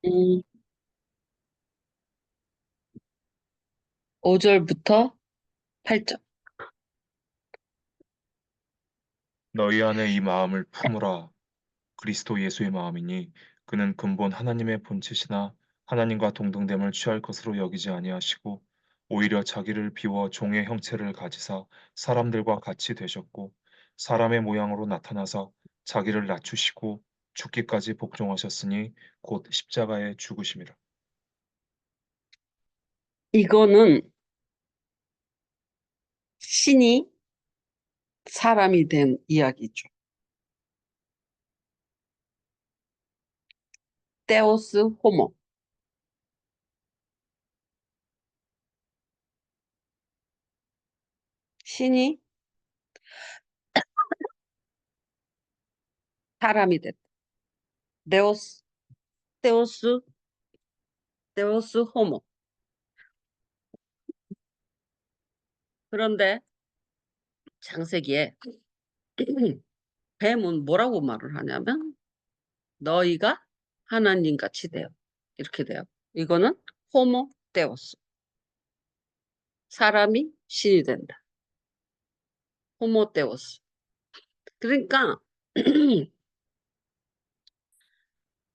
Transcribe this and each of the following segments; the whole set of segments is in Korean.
음, 5절부터 8절. 너희 안에 이 마음을 품으라. 그리스도 예수의 마음이니 그는 근본 하나님의 본체시나 하나님과 동등됨을 취할 것으로 여기지 아니하시고 오히려 자기를 비워 종의 형체를 가지사 사람들과 같이 되셨고 사람의 모양으로 나타나서 자기를 낮추시고 죽기까지 복종하셨으니 곧 십자가에 죽으심이라. 이거는 신이 사람이 된 이야기죠. 데오스 호모. 신이 사람이 됐다. 데오스, 데오스, 데오스 호모. 그런데 창세기에 뱀은 뭐라고 말을 하냐면 너희가 하나님 같이 되어. 이렇게 돼요. 이거는 호모 데오스. 사람이 신이 된다. 호모 데오스. 그러니까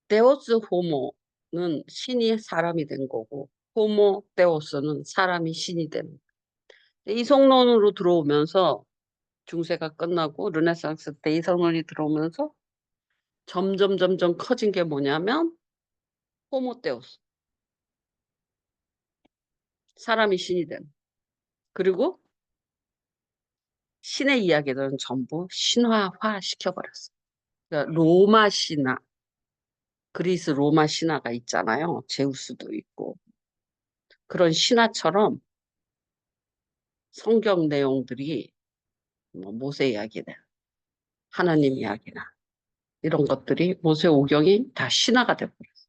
데오스 호모는 신이 사람이 된 거고 호모 데오스는 사람이 신이 되는 거예요. 이성론으로 들어오면서 중세가 끝나고 르네상스 때 이성론이 들어오면서 점점 커진 게 뭐냐면 호모 데우스, 사람이 신이 된. 그리고 신의 이야기들은 전부 신화화 시켜버렸어. 그러니까 로마 신화, 그리스 로마 신화가 있잖아요. 제우스도 있고. 그런 신화처럼 성경 내용들이 뭐 모세 이야기나 하나님 이야기나 이런 것들이 모세오경이 다 신화가 돼버렸어.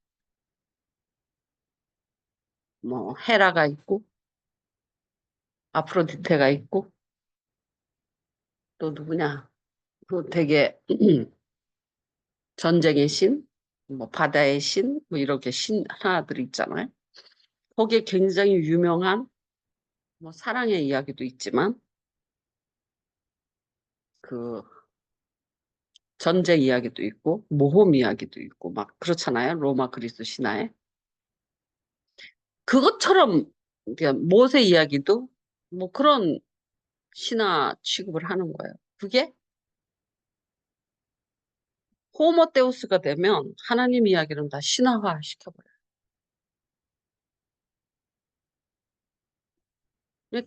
뭐 헤라가 있고 아프로디테가 있고 또 누구냐? 그 되게 전쟁의 신, 뭐 바다의 신, 뭐 이렇게 신 하나들 있잖아요. 거기에 굉장히 유명한 뭐 사랑의 이야기도 있지만 그 전쟁 이야기도 있고 모험 이야기도 있고 막 그렇잖아요. 로마 그리스 신화에. 그것처럼 그냥 모세 이야기도 뭐 그런 신화 취급을 하는 거예요. 그게 호모데우스가 되면 하나님 이야기는 다 신화화 시켜버려요.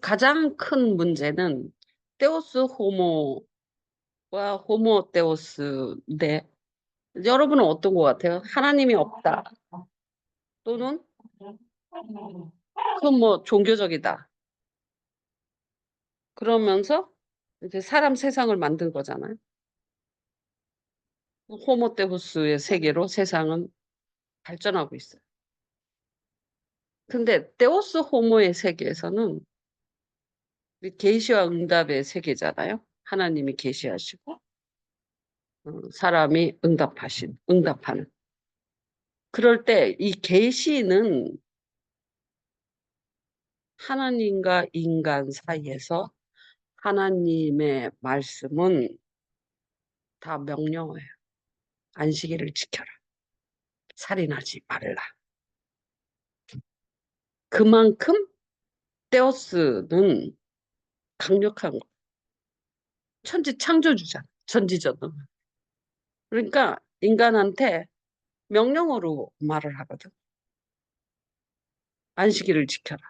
가장 큰 문제는 데우스 호모와 호모데우스인데 여러분은 어떤 것 같아요? 하나님이 없다 또는 그건 뭐 종교적이다. 그러면서 이제 사람 세상을 만든 거잖아요. 호모데우스의 세계로 세상은 발전하고 있어요. 근데 데우스 호모의 세계에서는 계시와 응답의 세계잖아요. 하나님이 계시하시고 사람이 응답하는. 그럴 때 이 계시는 하나님과 인간 사이에서 하나님의 말씀은 다 명령어예요. 안식일을 지켜라. 살인하지 말라. 그만큼 데오스는 강력한 거. 천지 창조주잖아. 전지전능. 그러니까 인간한테 명령어로 말을 하거든. 안식일을 지켜라.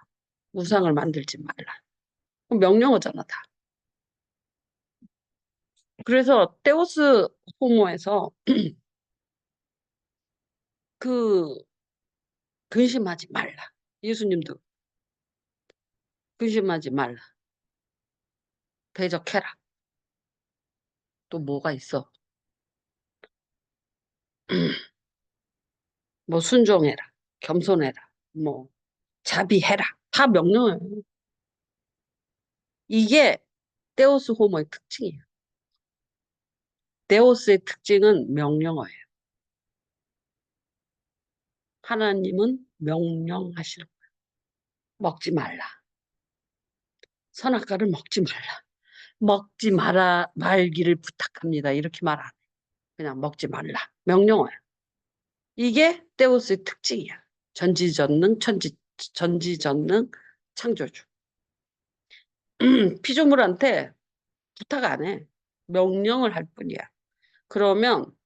우상을 만들지 말라. 명령어잖아, 다. 그래서 데오스 호모에서 그 근심하지 말라. 예수님도 근심하지 말라. 대적해라. 또 뭐가 있어? 뭐 순종해라. 겸손해라. 뭐 자비해라. 다 명령어예요. 이게 데오스 호모의 특징이에요. 데오스의 특징은 명령어예요. 하나님은 명령하시는 거예요. 먹지 말라. 선악과를 먹지 말라. 먹지 마라 말기를 부탁합니다. 이렇게 말 안 해. 그냥 먹지 말라. 명령어야. 이게 데우스의 특징이야. 전지전능, 전지전능 창조주. 피조물한테 부탁 안 해. 명령을 할 뿐이야. 그러면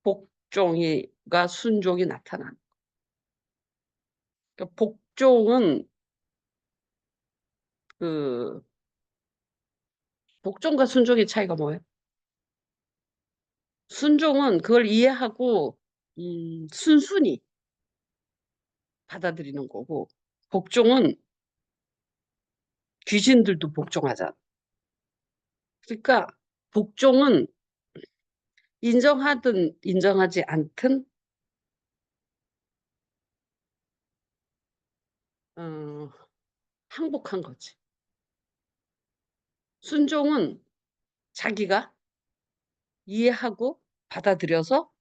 복종이가 순종이 나타나는 거야. 그러니까 복종은 그 복종과 순종의 차이가 뭐예요? 순종은 그걸 이해하고 순순히 받아들이는 거고, 복종은 귀신들도 복종하잖아. 그러니까 복종은 인정하든 인정하지 않든 어, 항복한 거지. 순종은 자기가 이해하고 받아들여서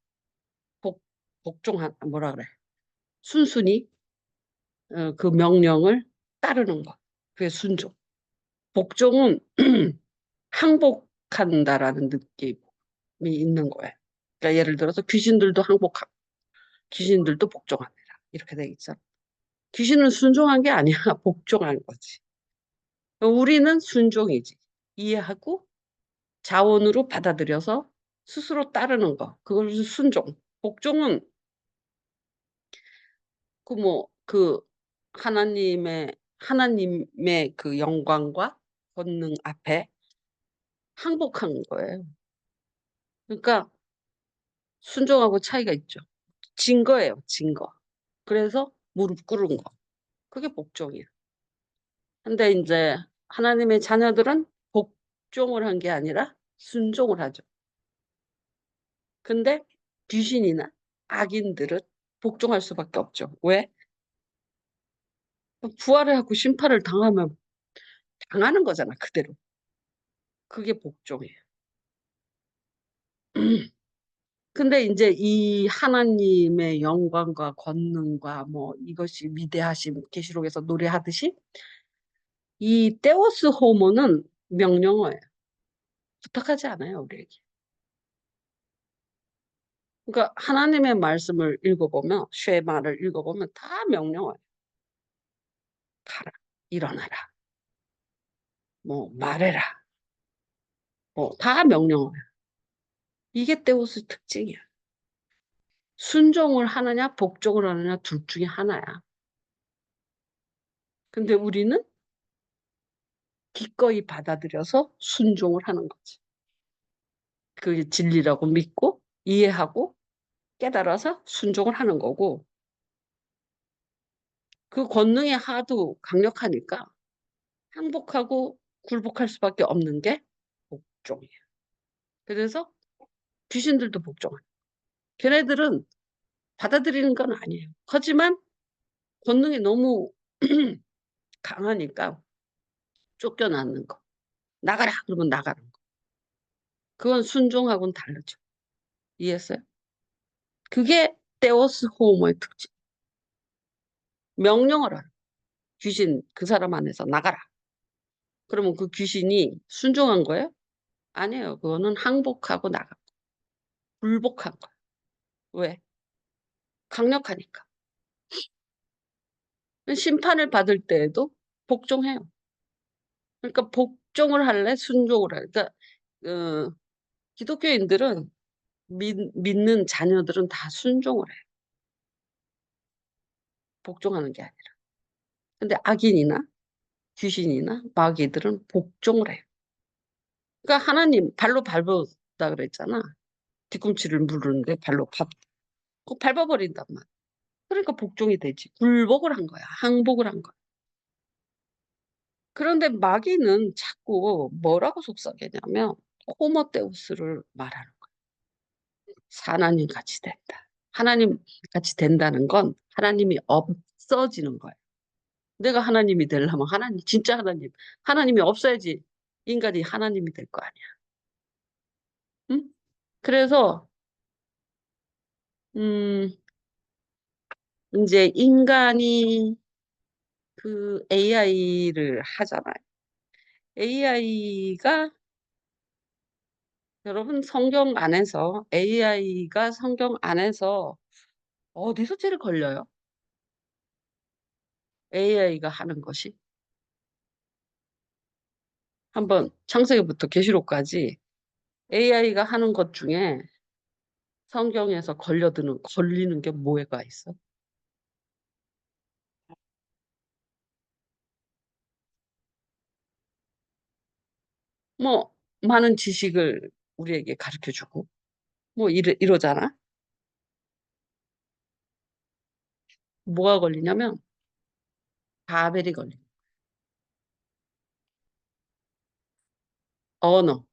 복, 복종한 뭐라 그래? 순순히 그 명령을 따르는 것. 그게 순종. 복종은 항복한다라는 느낌이 있는 거예요. 그러니까 예를 들어서 귀신들도 항복하고 귀신들도 복종합니다. 이렇게 돼 있잖아. 귀신은 순종한 게 아니야. 복종한 거지. 우리는 순종이지. 이해하고 자원으로 받아들여서 스스로 따르는 거. 그걸 순종. 복종은 그 하나님의 그 영광과 권능 앞에 항복한 거예요. 그러니까 순종하고 차이가 있죠. 증거예요, 증거. 그래서 무릎 꿇은 거. 그게 복종이야. 근데 이제 하나님의 자녀들은 복종을 한 게 아니라 순종을 하죠. 근데 귀신이나 악인들은 복종할 수밖에 없죠. 왜? 부활을 하고 심판을 당하면 당하는 거잖아, 그대로. 그게 복종이에요. 근데 이제 이 하나님의 영광과 권능과 뭐 이것이 위대하심 계시록에서 노래하듯이 이 테오스 호모는 명령어예요. 부탁하지 않아요, 우리에게. 그러니까 하나님의 말씀을 읽어보면 쉐마를 읽어보면 다 명령어예요. 가라, 일어나라, 뭐 말해라, 뭐 다 명령어예요. 이게 테오스 특징이야. 순종을 하느냐 복종을 하느냐 둘 중에 하나야. 근데 우리는 기꺼이 받아들여서 순종을 하는 거지. 그게 진리라고 믿고 이해하고 깨달아서 순종을 하는 거고, 그 권능이 하도 강력하니까 항복하고 굴복할 수밖에 없는 게 복종이에요. 그래서 귀신들도 복종해요. 걔네들은 받아들이는 건 아니에요. 하지만 권능이 너무 강하니까 쫓겨나는 거. 나가라 그러면 나가는 거. 그건 순종하고는 다르죠. 이해했어요? 그게 테오스 호모의 특징. 명령을 하라. 귀신 그 사람 안에서 나가라. 그러면 그 귀신이 순종한 거예요? 아니에요. 그거는 항복하고 나가. 굴복한 거예요. 왜? 강력하니까. 심판을 받을 때에도 복종해요. 그러니까 복종을 할래? 순종을 할래? 그러니까 기독교인들은 믿는 자녀들은 다 순종을 해요. 복종하는 게 아니라. 근데 악인이나 귀신이나 마귀들은 복종을 해요. 그러니까 하나님 발로 밟았다 그랬잖아. 뒤꿈치를 물르는데 발로 꼭 밟아버린단 말이야. 그러니까 복종이 되지. 굴복을 한 거야. 항복을 한 거야. 그런데 마귀는 자꾸 뭐라고 속삭이냐면 호모데우스를 말하는 거야. 하나님 같이 된다. 하나님 같이 된다는 건 하나님이 없어지는 거야. 내가 하나님이 되려면 하나님, 진짜 하나님이 없어야지 인간이 하나님이 될 거 아니야. 응? 그래서 음, 이제 인간이 그 AI를 하잖아요. AI가 여러분 성경 안에서 AI가 성경 안에서 어디서 제일 걸려요? AI가 하는 것이 한번 창세기부터 계시록까지 AI가 하는 것 중에 성경에서 걸리는 게 뭐가 있어? 뭐 많은 지식을 우리에게 가르쳐 주고 뭐 이러잖아. 뭐가 걸리냐면 바벨이 걸려. 언어.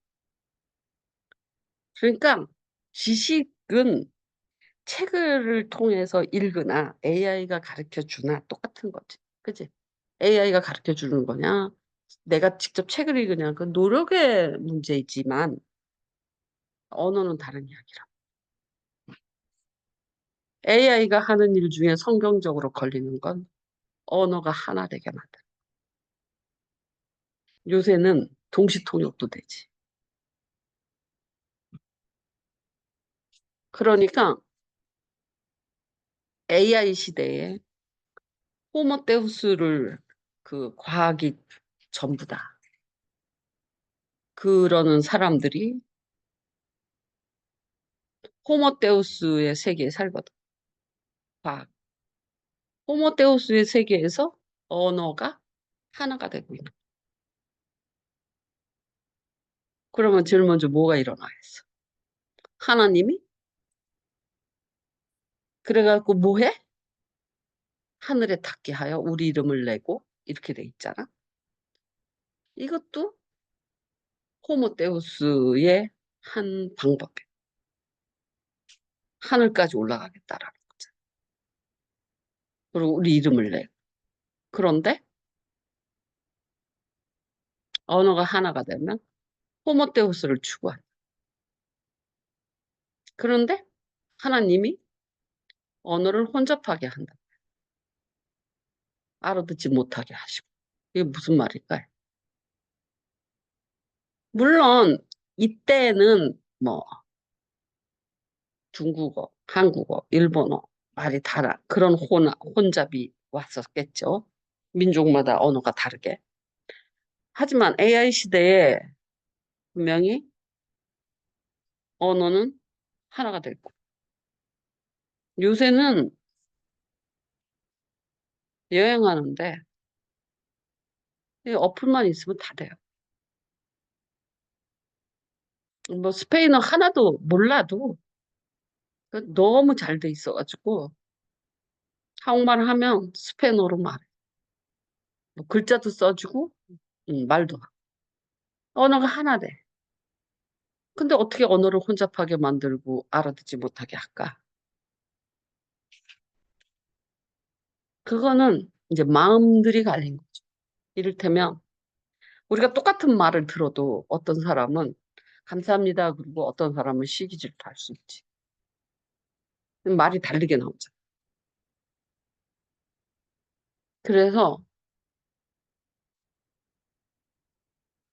그러니까 지식은 책을 통해서 읽으나 AI가 가르쳐 주나 똑같은 거지. 그지? AI가 가르쳐 주는 거냐? 내가 직접 책을 읽으냐? 그 노력의 문제이지만 언어는 다른 이야기라. AI가 하는 일 중에 성경적으로 걸리는 건 언어가 하나 되게 만든. 요새는 동시통역도 되지. 그러니까 AI 시대에 호모데우스를 그 과학이 전부다. 그러는 사람들이 호모데우스의 세계에 살거든. 과학. 호모데우스의 세계에서 언어가 하나가 되고 있는. 그러면 제일 먼저 뭐가 일어나겠어? 하나님이 그래갖고 뭐 해? 하늘에 닿게 하여 우리 이름을 내고 이렇게 돼 있잖아. 이것도 호모데우스의 한 방법이야. 하늘까지 올라가겠다라는 거죠. 그리고 우리 이름을 내. 그런데 언어가 하나가 되면 호모데우스를 추구한다. 그런데 하나님이 언어를 혼잡하게 한다. 알아듣지 못하게 하시고. 이게 무슨 말일까요? 물론 이때는 뭐 중국어, 한국어, 일본어 말이 달라. 그런 혼잡이 왔었겠죠. 민족마다 언어가 다르게. 하지만 AI 시대에 분명히 언어는 하나가 됐고. 요새는 여행하는데 이 어플만 있으면 다 돼요. 뭐 스페인어 하나도 몰라도 너무 잘 돼 있어가지고 한국말 하면 스페인어로 말해. 뭐 글자도 써주고 말도 하고. 언어가 하나 돼. 근데 어떻게 언어를 혼잡하게 만들고 알아듣지 못하게 할까? 그거는 이제 마음들이 갈린 거죠. 이를테면 우리가 똑같은 말을 들어도 어떤 사람은 감사합니다. 그리고 어떤 사람은 시기 질투할 수 있지. 말이 다르게 나오죠. 그래서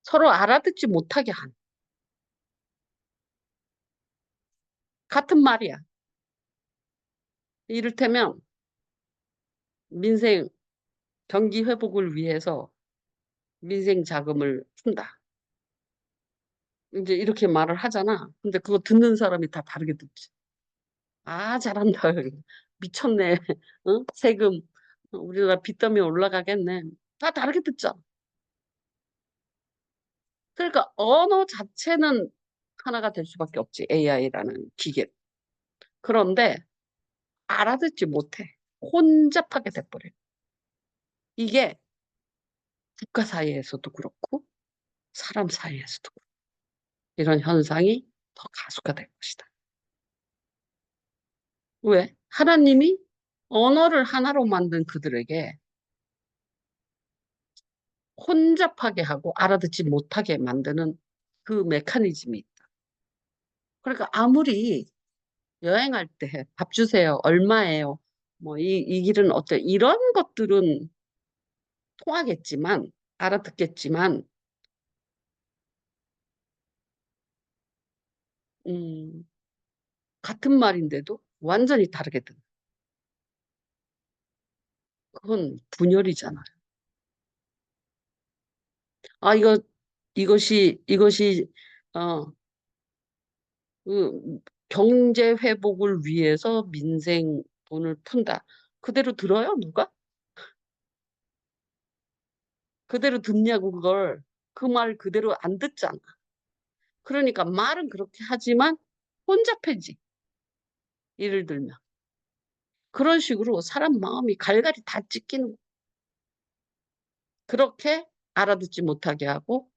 서로 알아듣지 못하게 한 같은 말이야. 이를테면 민생 경기 회복을 위해서 민생 자금을 푼다. 이제 이렇게 말을 하잖아. 근데 그거 듣는 사람이 다 다르게 듣지. 아, 잘한다. 미쳤네. 어? 세금. 우리나라 빚더미 올라가겠네. 다 다르게 듣잖아. 그러니까 언어 자체는 하나가 될 수밖에 없지. AI라는 기계. 그런데 알아듣지 못해. 혼잡하게 돼버려. 이게 국가 사이에서도 그렇고 사람 사이에서도 그렇고 이런 현상이 더 가속화될 것이다. 왜? 하나님이 언어를 하나로 만든 그들에게 혼잡하게 하고 알아듣지 못하게 만드는 그 메커니즘이 있다. 그러니까 아무리 여행할 때 밥 주세요. 얼마예요? 뭐 이 길은 어때? 이런 것들은 통하겠지만, 알아듣겠지만, 음, 같은 말인데도 완전히 다르게 듣는. 그건 분열이잖아요. 아, 이것이, 어, 그 경제 회복을 위해서 민생 돈을 푼다. 그대로 들어요, 누가? 그대로 듣냐고, 그걸. 그 말 그대로 안 듣잖아. 그러니까 말은 그렇게 하지만 혼잡해지. 예를 들면. 그런 식으로 사람 마음이 갈갈이 다 찢기는 거. 그렇게 알아듣지 못하게 하고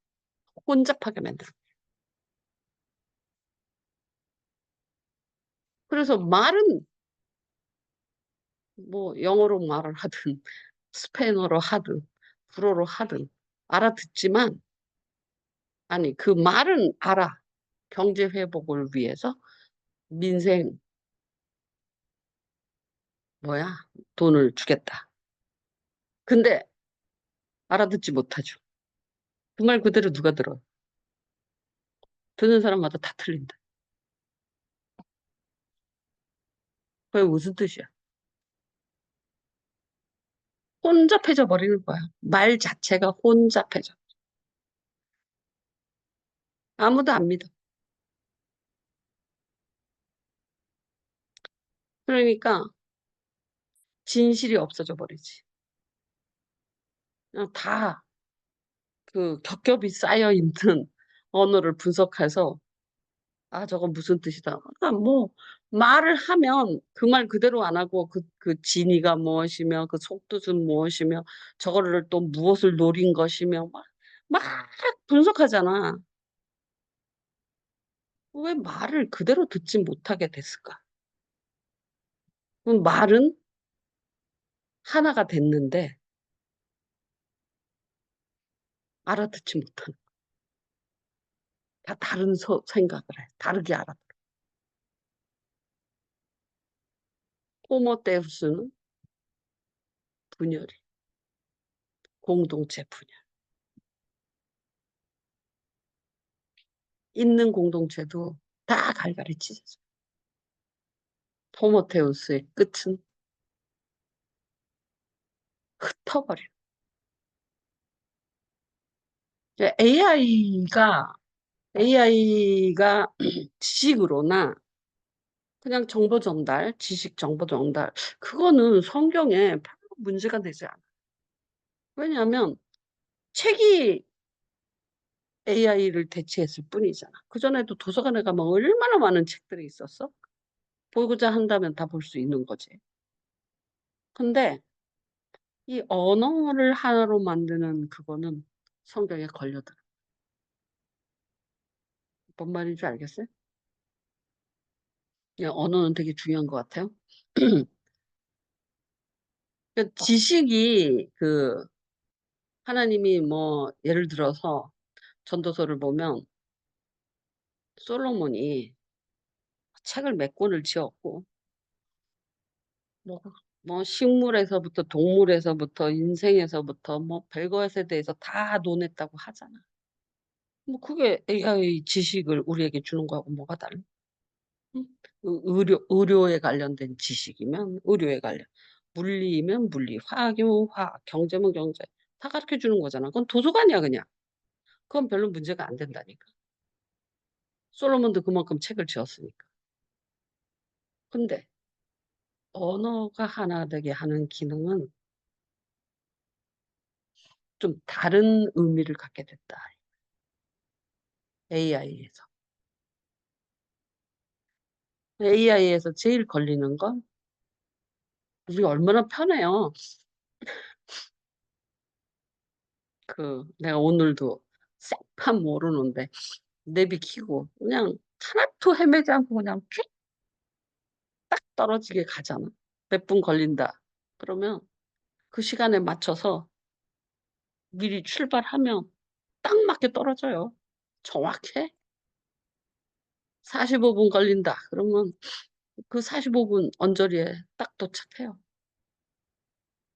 혼잡하게 만들어. 그래서 말은 뭐 영어로 말을 하든 스페인어로 하든 불어로 하든 알아듣지만 아니 그 말은 알아. 경제 회복을 위해서 민생 뭐야 돈을 주겠다. 근데 알아듣지 못하죠. 그 말 그대로 누가 들어? 듣는 사람마다 다 틀린다. 그게 무슨 뜻이야? 혼잡해져 버리는 거야. 말 자체가 혼잡해져. 아무도 안 믿어. 그러니까 진실이 없어져 버리지. 그냥 다 그 겹겹이 쌓여 있는 언어를 분석해서 아, 저건 무슨 뜻이다. 그러니까 뭐 말을 하면 그 말 그대로 안 하고 그 진의가 무엇이며 그 속뜻은 무엇이며 저거를 또 무엇을 노린 것이며 막 분석하잖아. 왜 말을 그대로 듣지 못하게 됐을까? 그럼 말은 하나가 됐는데 알아듣지 못하는 다 다른 생각을 해. 다르게 알아. 호모데우스는 분열이 공동체 분열. 있는 공동체도 다 갈갈이 찢어져. 호모테우스의 끝은 흩어버려. AI가 지식으로나 그냥 정보 전달, 지식 정보 전달, 그거는 성경에 별로 문제가 되지 않아. 왜냐하면 책이 AI를 대체했을 뿐이잖아. 그전에도 도서관에 가면 얼마나 많은 책들이 있었어? 보고자 한다면 다 볼 수 있는 거지. 근데 이 언어를 하나로 만드는 그거는 성경에 걸려들어. 뭔 말인지 알겠어요? 예, 언어는 되게 중요한 것 같아요. 그러니까 지식이 하나님이 뭐 예를 들어서 전도서를 보면 솔로몬이 책을 몇 권을 지었고 뭐, 뭐 식물에서부터 동물에서부터 인생에서부터 뭐 별것에 대해서 다 논했다고 하잖아. 뭐 그게 AI 지식을 우리에게 주는 거하고 뭐가 달라? 응? 의료에 관련된 지식이면 의료에 관련, 물리면 물리, 화학이면 화학, 경제면 경제 다 가르쳐 주는 거잖아. 그건 도서관이야 그냥. 그건 별로 문제가 안 된다니까. 솔로몬도 그만큼 책을 지었으니까. 근데 언어가 하나 되게 하는 기능은 좀 다른 의미를 갖게 됐다. AI에서. AI에서 제일 걸리는 건 우리가 얼마나 편해요. 내가 오늘도 싹판 모르는데 내비 키고 그냥 하나도 헤매지 않고 그냥 쭉 떨어지게 가잖아. 몇 분 걸린다. 그러면 그 시간에 맞춰서 미리 출발하면 딱 맞게 떨어져요. 정확해? 45분 걸린다. 그러면 그 45분 언저리에 딱 도착해요.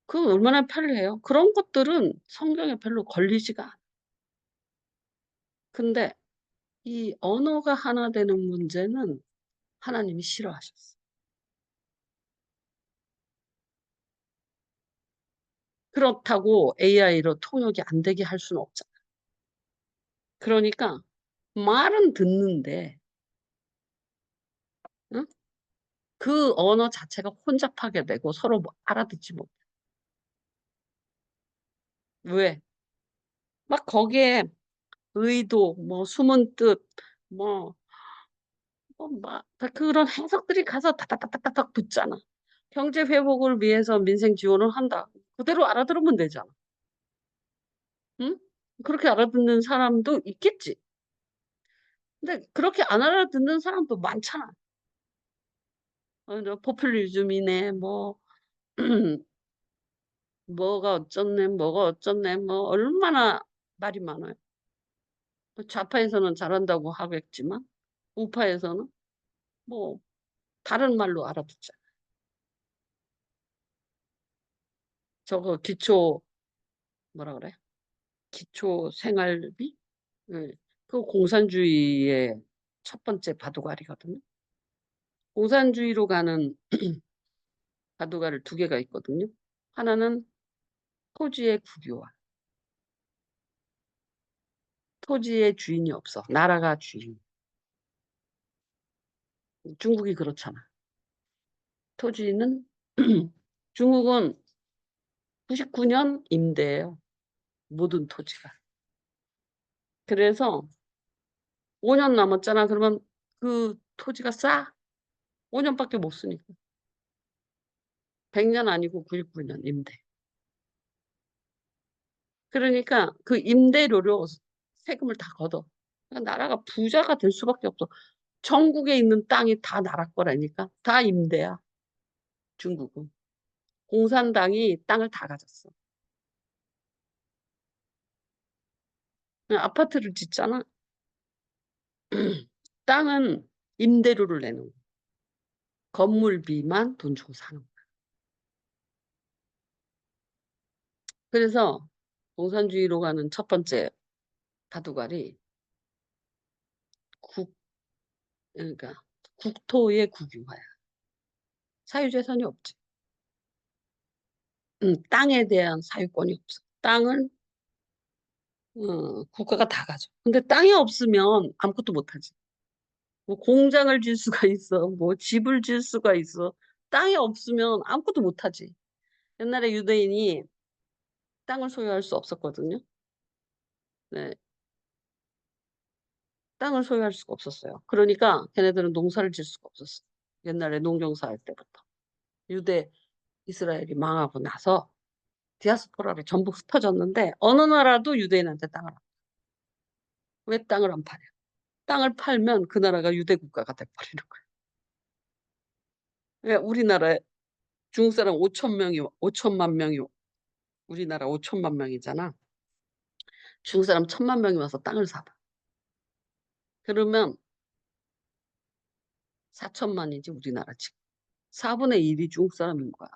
그건 얼마나 편리해요. 그런 것들은 성경에 별로 걸리지가 않아. 근데 이 언어가 하나 되는 문제는 하나님이 싫어하셨어. 그렇다고 AI로 통역이 안 되게 할 수는 없잖아. 그러니까 말은 듣는데, 응? 그 언어 자체가 혼잡하게 되고 서로 뭐 알아듣지 못해. 왜? 막 거기에 의도, 뭐 숨은 뜻, 뭐, 막 그런 해석들이 가서 다다다다닥 붙잖아. 경제 회복을 위해서 민생 지원을 한다. 그대로 알아들으면 되잖아. 응? 그렇게 알아듣는 사람도 있겠지. 근데 그렇게 안 알아듣는 사람도 많잖아. 포퓰리즘이네, 뭐, 뭐가 어쩌네, 뭐가 어쩌네, 뭐, 얼마나 말이 많아요. 좌파에서는 잘한다고 하겠지만, 우파에서는 뭐, 다른 말로 알아듣자. 저거 뭐라 그래? 기초 생활비? 네. 그 공산주의의 첫 번째 바둑알이거든요. 공산주의로 가는 바둑알을 두 개가 있거든요. 하나는 토지의 국유화. 토지의 주인이 없어. 나라가 주인. 중국이 그렇잖아. 토지는 중국은 99년 임대예요. 모든 토지가. 그래서 5년 남았잖아. 그러면 그 토지가 싸. 5년밖에 못 쓰니까. 100년 아니고 99년 임대. 그러니까 그 임대료로 세금을 다 걷어. 그러니까 나라가 부자가 될 수밖에 없어. 전국에 있는 땅이 다 나라 거라니까. 다 임대야. 중국은. 공산당이 땅을 다 가졌어. 그냥 아파트를 짓잖아. 땅은 임대료를 내는 거야. 건물비만 돈 주고 사는 거야. 그래서 공산주의로 가는 첫 번째 바둑알이 국, 그러니까 국토의 국유화야. 사유재산이 없지. 땅에 대한 사유권이 없어. 땅을 국가가 다 가져. 근데 땅이 없으면 아무것도 못하지. 뭐 공장을 질 수가 있어. 뭐 집을 질 수가 있어. 땅이 없으면 아무것도 못하지. 옛날에 유대인이 땅을 소유할 수 없었거든요. 네, 땅을 소유할 수가 없었어요. 그러니까 걔네들은 농사를 질 수가 없었어. 옛날에 농경사 할 때부터. 유대 이스라엘이 망하고 나서 디아스포라로 전부 흩어졌는데 어느 나라도 유대인한테 땅을 안 줘. 왜 땅을 안 팔려? 땅을 팔면 그 나라가 유대 국가가 돼버리는 거야. 왜 우리나라에 중국 사람 5천만 명이 우리나라 5천만 명이잖아. 중국 사람 1,000만 명이 와서 땅을 사봐. 그러면 4천만이지 우리나라 지금. 4분의 1이 중국 사람인 거야.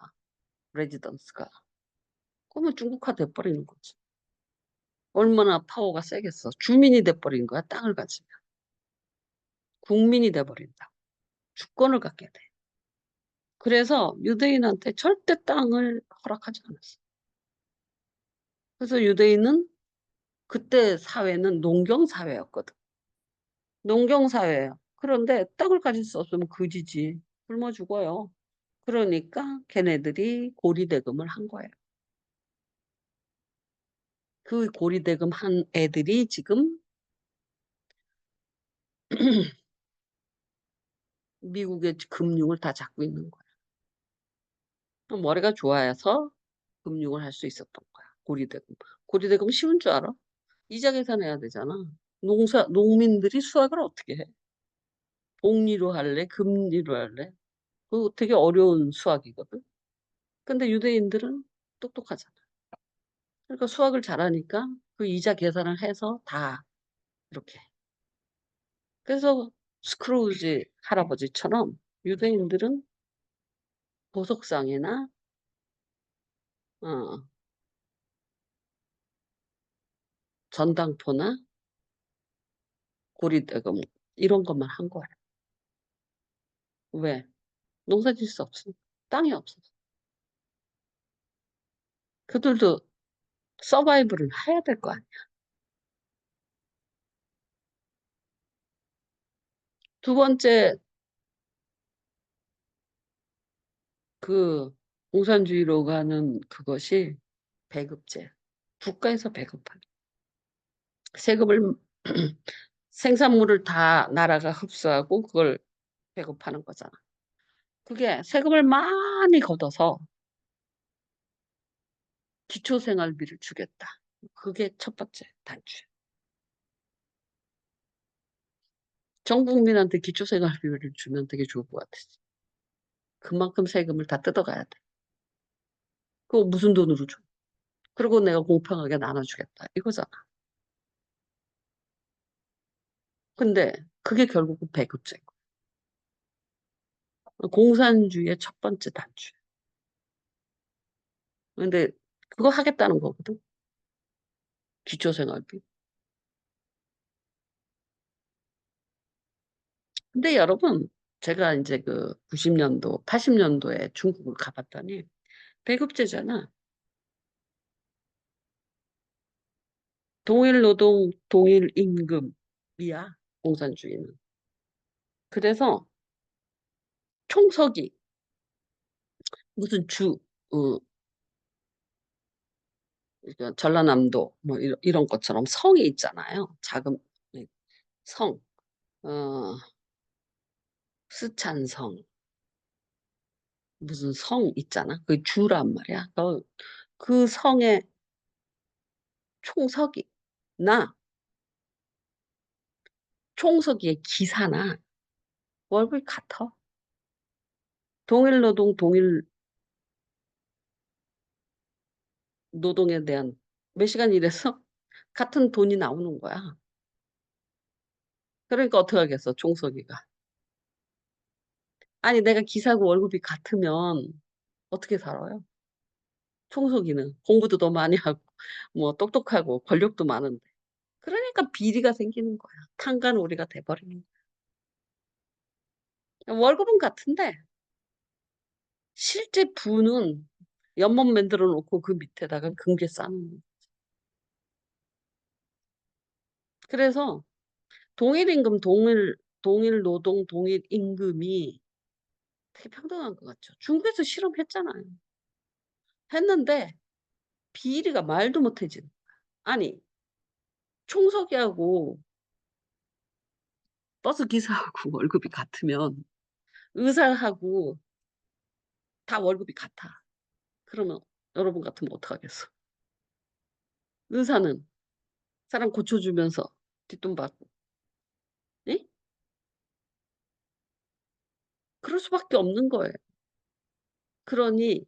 레지던스가. 그러면 중국화 돼버리는 거지. 얼마나 파워가 세겠어. 주민이 돼버린 거야. 땅을 가지면. 국민이 돼버린다. 주권을 갖게 돼. 그래서 유대인한테 절대 땅을 허락하지 않았어. 그래서 유대인은 그때 사회는 농경 사회였거든. 농경 사회예요. 그런데 땅을 가질 수 없으면 그지지. 굶어 죽어요. 그러니까 걔네들이 고리대금을 한 거예요. 그 고리대금 한 애들이 지금 미국의 금융을 다 잡고 있는 거야. 머리가 좋아서 금융을 할 수 있었던 거야. 고리대금. 고리대금 쉬운 줄 알아? 이자 계산해야 되잖아. 농민들이 수학을 어떻게 해? 복리로 할래? 금리로 할래? 그거 되게 어려운 수학이거든. 근데 유대인들은 똑똑하잖아. 그러니까 수학을 잘하니까 그 이자 계산을 해서 다 이렇게. 그래서 스크루지 할아버지처럼 유대인들은 보석상이나 어, 전당포나 고리대금 이런 것만 한 거야. 왜? 농사 질 수 없어. 땅이 없어. 그들도 서바이벌을 해야 될 거 아니야. 두 번째, 그 공산주의로 가는 그것이 배급제. 국가에서 배급하는. 세금을, 생산물을 다 나라가 흡수하고 그걸 배급하는 거잖아. 그게 세금을 많이 걷어서 기초생활비를 주겠다. 그게 첫 번째 단추. 전 국민한테 기초생활비를 주면 되게 좋을 것 같아. 그만큼 세금을 다 뜯어가야 돼. 그거 무슨 돈으로 줘? 그리고 내가 공평하게 나눠주겠다. 이거잖아. 근데 그게 결국은 배급제고. 공산주의의 첫 번째 단추. 근데 그거 하겠다는 거거든. 기초생활비. 근데 여러분, 제가 이제 그 90년도, 80년도에 중국을 가봤더니 배급제잖아. 동일 노동, 동일 임금이야. 공산주의는. 그래서 총석이 무슨 어, 그러니까 전라남도 뭐 이런 것처럼 성이 있잖아요. 작은 네, 성, 어, 스촨성 무슨 성 있잖아. 그 주란 말이야. 그 성의 총석이 나 총석이의 기사나 월급이 같아. 동일 노동, 동일 노동에 대한 몇 시간 일해서 같은 돈이 나오는 거야. 그러니까 어떻게 하겠어, 총석이가. 아니, 내가 기사고 월급이 같으면 어떻게 살아요? 총석이는 공부도 더 많이 하고, 뭐, 똑똑하고, 권력도 많은데. 그러니까 비리가 생기는 거야. 탕간오리가 돼버리는 거야. 월급은 같은데, 실제 부는 연못 만들어 놓고 그 밑에다가 금괴 쌓는 거야. 그래서 동일 임금, 동일 노동, 동일 임금이 되게 평등한 것 같죠. 중국에서 실험했잖아요. 했는데 비리가 말도 못해진. 아니, 총석이하고 버스 기사하고 월급이 같으면 의사하고 다 월급이 같아. 그러면 여러분 같으면 어떡하겠어? 의사는 사람 고쳐주면서 뒷돈 받고, 예? 그럴 수밖에 없는 거예요. 그러니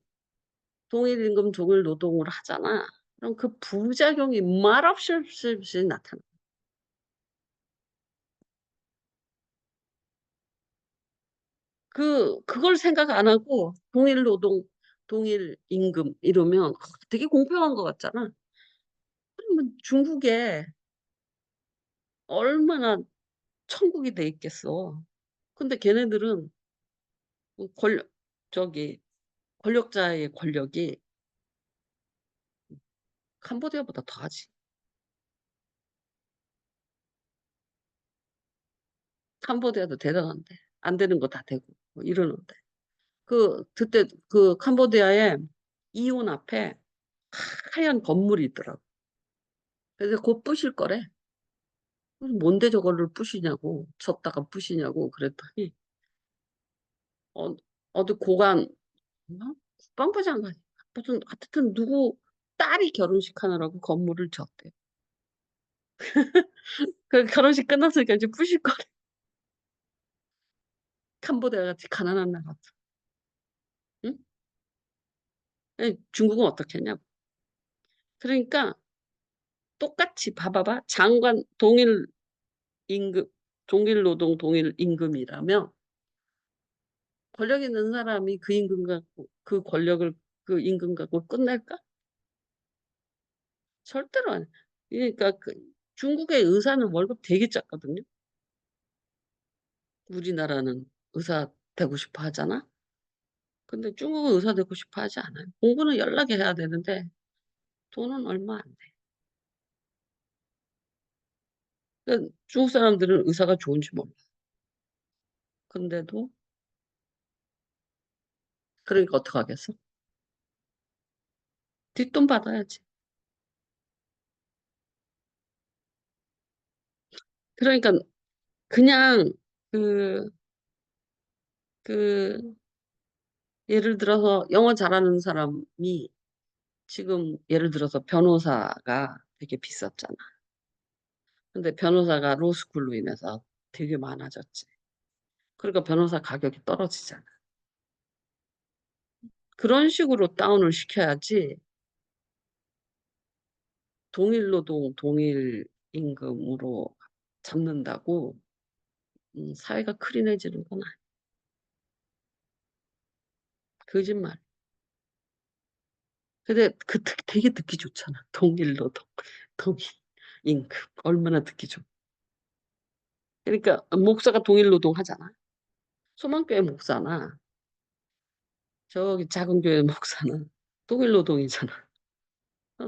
동일 임금 동일 노동을 하잖아. 그럼 그 부작용이 말없이 없이 나타나. 그걸 생각 안 하고 동일 노동, 동일 임금 이러면 되게 공평한 것 같잖아. 그러면 중국에 얼마나 천국이 돼 있겠어. 근데 걔네들은 권 저기 권력자의 권력이 캄보디아보다 더하지. 캄보디아도 대단한데 안 되는 거 다 되고 뭐 이러는데 그때 그 캄보디아의 이혼 앞에 하얀 건물이 있더라고. 그래서 곧 부실 거래. 그래서 뭔데 저거를 부시냐고 졌다가 부시냐고 그랬더니 어, 어디 고관 어? 국방부 장관 무슨 하여튼 누구 딸이 결혼식 하느라고 건물을 졌대. 그 결혼식 끝났으니까 이제 부실 거래. 캄보디아 같이 가난한 나라. 응? 아니, 중국은 어떻게 했냐고. 그러니까 똑같이 봐봐봐. 장관 동일 임금, 동일 노동, 동일 임금이라면 권력 있는 사람이 그 임금과 그 권력을 그 임금 갖고 끝낼까? 절대로 안 해. 그러니까 중국의 의사는 월급 되게 작거든요. 우리나라는 의사 되고 싶어 하잖아. 근데 중국은 의사 되고 싶어 하지 않아요. 공부는 연락이 해야 되는데 돈은 얼마 안 돼. 중국 사람들은 의사가 좋은지 몰라. 근데도 그러니까 어떡하겠어? 뒷돈 받아야지. 그러니까 그냥 그 그 예를 들어서 영어 잘하는 사람이 지금 예를 들어서 변호사가 되게 비쌌잖아. 근데 변호사가 로스쿨로 인해서 되게 많아졌지. 그러니까 변호사 가격이 떨어지잖아. 그런 식으로 다운을 시켜야지 동일 노동, 동일 임금으로 잡는다고 사회가 클린해지는 건 아니야. 거짓말. 근데 되게 듣기 좋잖아. 동일 노동, 동일 임금. 얼마나 듣기 좋아. 그러니까 목사가 동일 노동 하잖아. 소망교회 목사나 저기 작은 교회 목사는 동일 노동이잖아.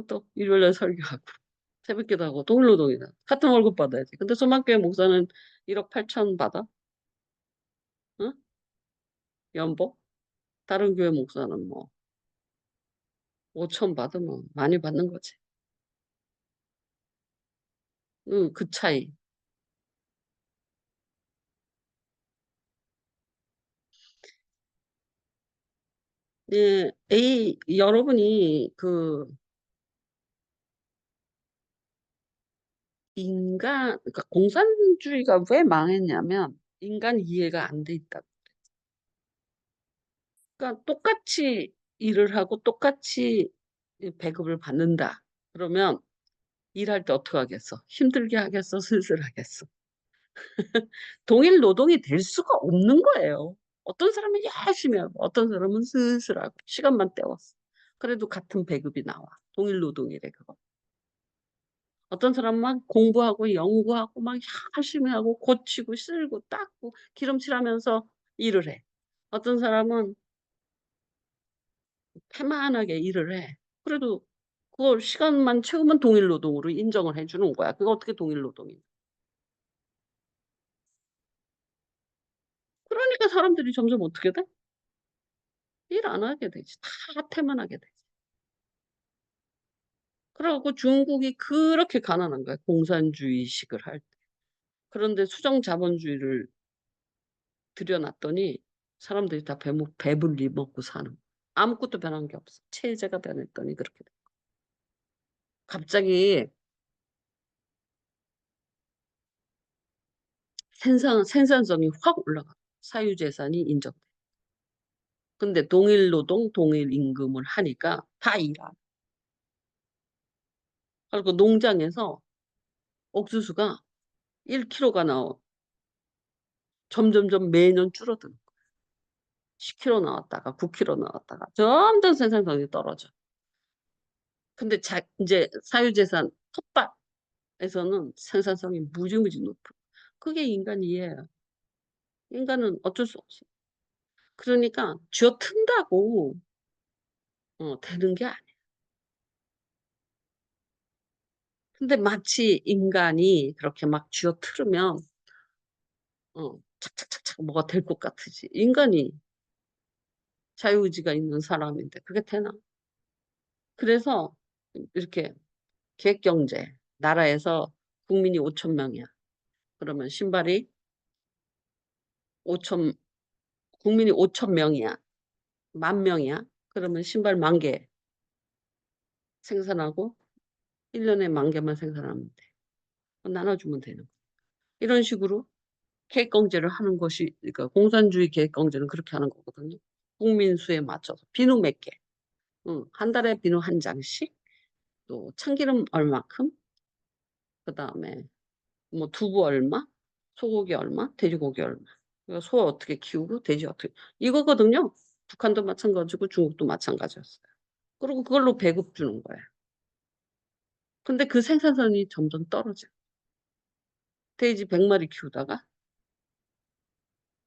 또 일요일날 설교하고 새벽기도 하고 동일 노동이잖아. 같은 월급 받아야지. 근데 소망교회 목사는 1억 8천 받아? 응? 연봉? 다른 교회 목사는 뭐 5천 받으면 많이 받는 거지. 응, 그 차이. 예, 여러분이 그러니까 공산주의가 왜 망했냐면 인간 이해가 안 돼 있다. 그러니까 똑같이 일을 하고 똑같이 배급을 받는다. 그러면 일할 때 어떻게 하겠어? 힘들게 하겠어? 쓸쓸하겠어? 동일 노동이 될 수가 없는 거예요. 어떤 사람은 열심히 하고 어떤 사람은 쓸쓸하고 시간만 때웠어. 그래도 같은 배급이 나와. 동일 노동이래 그거. 어떤 사람은 막 공부하고 연구하고 막 열심히 하고 고치고 쓸고 닦고 기름칠하면서 일을 해. 어떤 사람은 패만하게 일을 해. 그래도 그걸 시간만 채우면 동일 노동으로 인정을 해주는 거야. 그거 어떻게 동일 노동이야? 그러니까 사람들이 점점 어떻게 돼? 일 안 하게 되지. 다 태만하게 되지. 그래갖고 중국이 그렇게 가난한 거야. 공산주의식을 할 때. 그런데 수정 자본주의를 들여놨더니 사람들이 다 배불리 먹고 사는 거야. 아무것도 변한 게 없어. 체제가 변했더니 그렇게 돼. 갑자기 생산성이 확 올라가. 사유재산이 인정돼. 근데 동일 노동, 동일 임금을 하니까 다 일하. 그리고 농장에서 옥수수가 1kg가 나와. 점점점 매년 줄어드는 거야. 10kg 나왔다가 9kg 나왔다가 점점 생산성이 떨어져. 근데 이제 사유재산 텃밭에서는 생산성이 무지무지 높아. 그게 인간 이해예요. 인간은 어쩔 수 없어. 그러니까 쥐어 튼다고 되는 게 아니야. 근데 마치 인간이 그렇게 막 쥐어 틀으면 착착착착 뭐가 될 것 같으지. 인간이 자유의지가 있는 사람인데 그게 되나? 그래서 이렇게 계획경제 나라에서 국민이 5천 명이야. 그러면 신발이 5천 국민이 5천 명이야. 10,000명이야. 그러면 신발 10,000개 생산하고 1년에 10,000개만 생산하면 돼. 나눠주면 되는 거야. 이런 식으로 계획경제를 하는 것이 그러니까 공산주의 계획경제는 그렇게 하는 거거든요. 국민 수에 맞춰서 비누 몇 개, 한 달에 비누 한 장씩, 또 참기름 얼마큼, 그 다음에 뭐 두부 얼마, 소고기 얼마, 돼지고기 얼마. 그러니까 소 어떻게 키우고 돼지 어떻게 이거거든요. 북한도 마찬가지고 중국도 마찬가지였어요. 그리고 그걸로 배급 주는 거예요. 근데 그 생산성이 점점 떨어져. 돼지 100마리 키우다가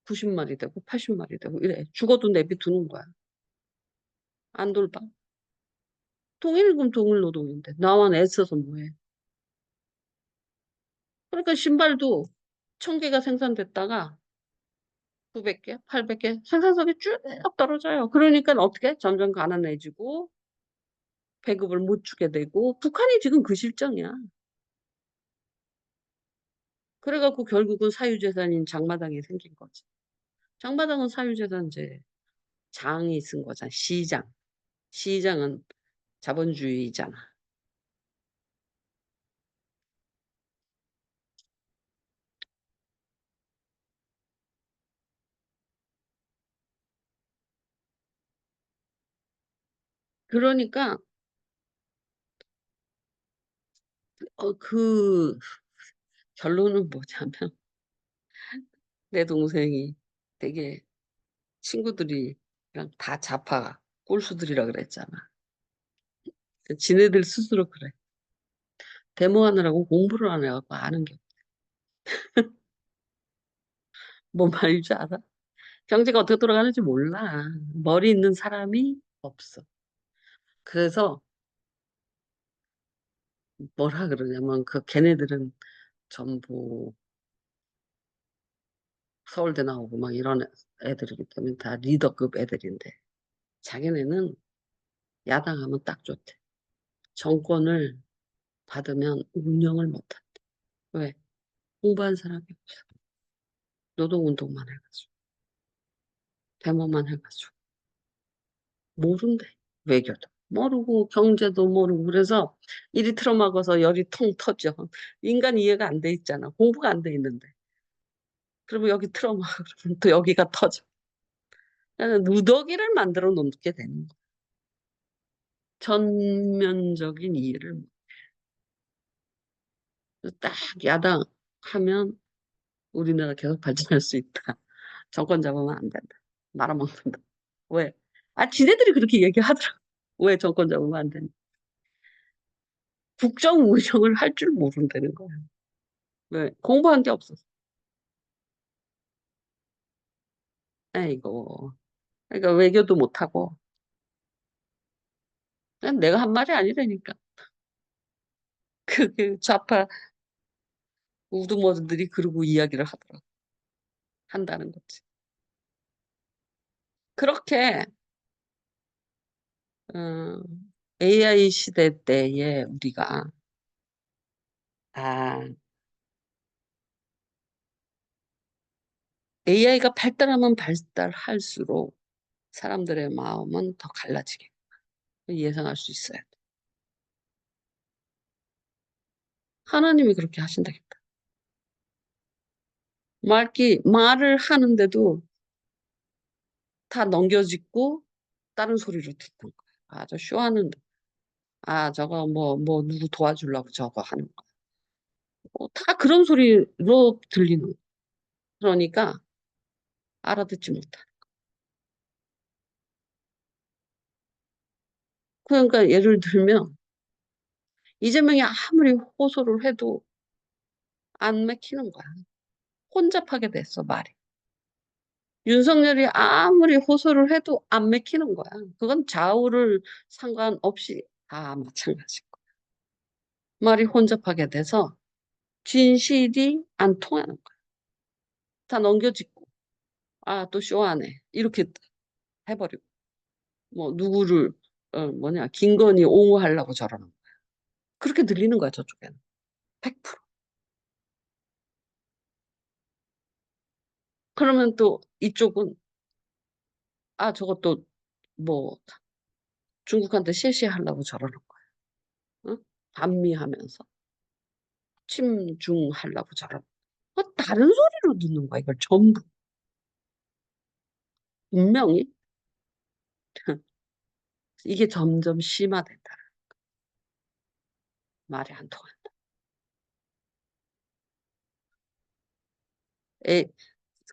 90마리 되고 80마리 되고 이래. 죽어도 내비두는 거야. 안 돌봐. 통일금 동일노동인데 나만 애써서 뭐해. 그러니까 신발도 1000개가 생산됐다가 900개, 800개 생산성이 쭉 떨어져요. 그러니까 어떻게? 점점 가난해지고 배급을 못 주게 되고 북한이 지금 그 실정이야. 그래갖고 결국은 사유재산인 장마당이 생긴 거지. 장마당은 사유재산 이제 장이 쓴 거잖아. 시장. 시장은 자본주의잖아. 그러니까 그 결론은 뭐냐면 내 동생이 되게 친구들이랑 다 좌파 꼴수들이라 그랬잖아. 지네들 스스로 그래. 데모하느라고 공부를 안 해갖고 아는 게 뭔 말인지 알아? 경제가 어떻게 돌아가는지 몰라. 머리 있는 사람이 없어. 그래서 뭐라 그러냐면 그 걔네들은 전부 서울대 나오고 막 이런 애들이기 때문에 다 리더급 애들인데 자기네는 야당하면 딱 좋대. 정권을 받으면 운영을 못한대. 왜? 공부한 사람이 없어. 노동운동만 해가지고 데모만 해가지고 모른대. 외교도 모르고 경제도 모르고 그래서 이리 틀어막아서 열이 통 터져. 인간 이해가 안 돼 있잖아. 공부가 안 돼 있는데. 그러면 여기 틀어막아 그러면 또 여기가 터져. 그냥 누더기를 만들어 놓게 되는 거야. 전면적인 이해를 딱 야당하면 우리나라 계속 발전할 수 있다. 정권 잡으면 안 된다. 말아먹는다. 왜? 아, 지네들이 그렇게 얘기하더라. 왜 정권 잡으면 안 되냐. 국정 운영을 할 줄 모른다는 거야. 왜? 공부한 게 없었어. 아이고. 그러니까 외교도 못하고. 그냥 내가 한 말이 아니라니까. 그게 좌파 우두머리들이 그러고 이야기를 하더라. 한다는 거지. 그렇게 어, AI 시대 때에 우리가 아, AI가 발달하면 발달할수록 사람들의 마음은 더 갈라지게 예상할 수 있어요. 하나님이 그렇게 하신다겠다. 말을 하는데도 다 넘겨짚고 다른 소리로 듣는 거야. 아, 저 쇼하는, 저거 뭐, 누구 도와주려고 저거 하는 거. 다 그런 소리로 들리는 거. 그러니까 알아듣지 못해. 그러니까 예를 들면 이재명이 아무리 호소를 해도 안 맥히는 거야. 혼잡하게 됐어, 말이. 윤석열이 아무리 호소를 해도 안 맥히는 거야. 그건 좌우를 상관없이 다 마찬가지고. 말이 혼잡하게 돼서 진실이 안 통하는 거야. 다 넘겨짚고, 또 쇼하네. 이렇게 해버리고. 뭐, 누구를, 김건희 옹호하려고 저러는 거야. 그렇게 들리는 거야, 저쪽에는. 100%. 그러면 또 이쪽은, 저것도 뭐, 중국한테 실시하려고 저러는 거야. 응? 반미하면서. 침중하려고 저러는 거야. 다른 소리로 듣는 거야, 이걸 전부. 분명히. 이게 점점 심화된다. 말이 안 통한다.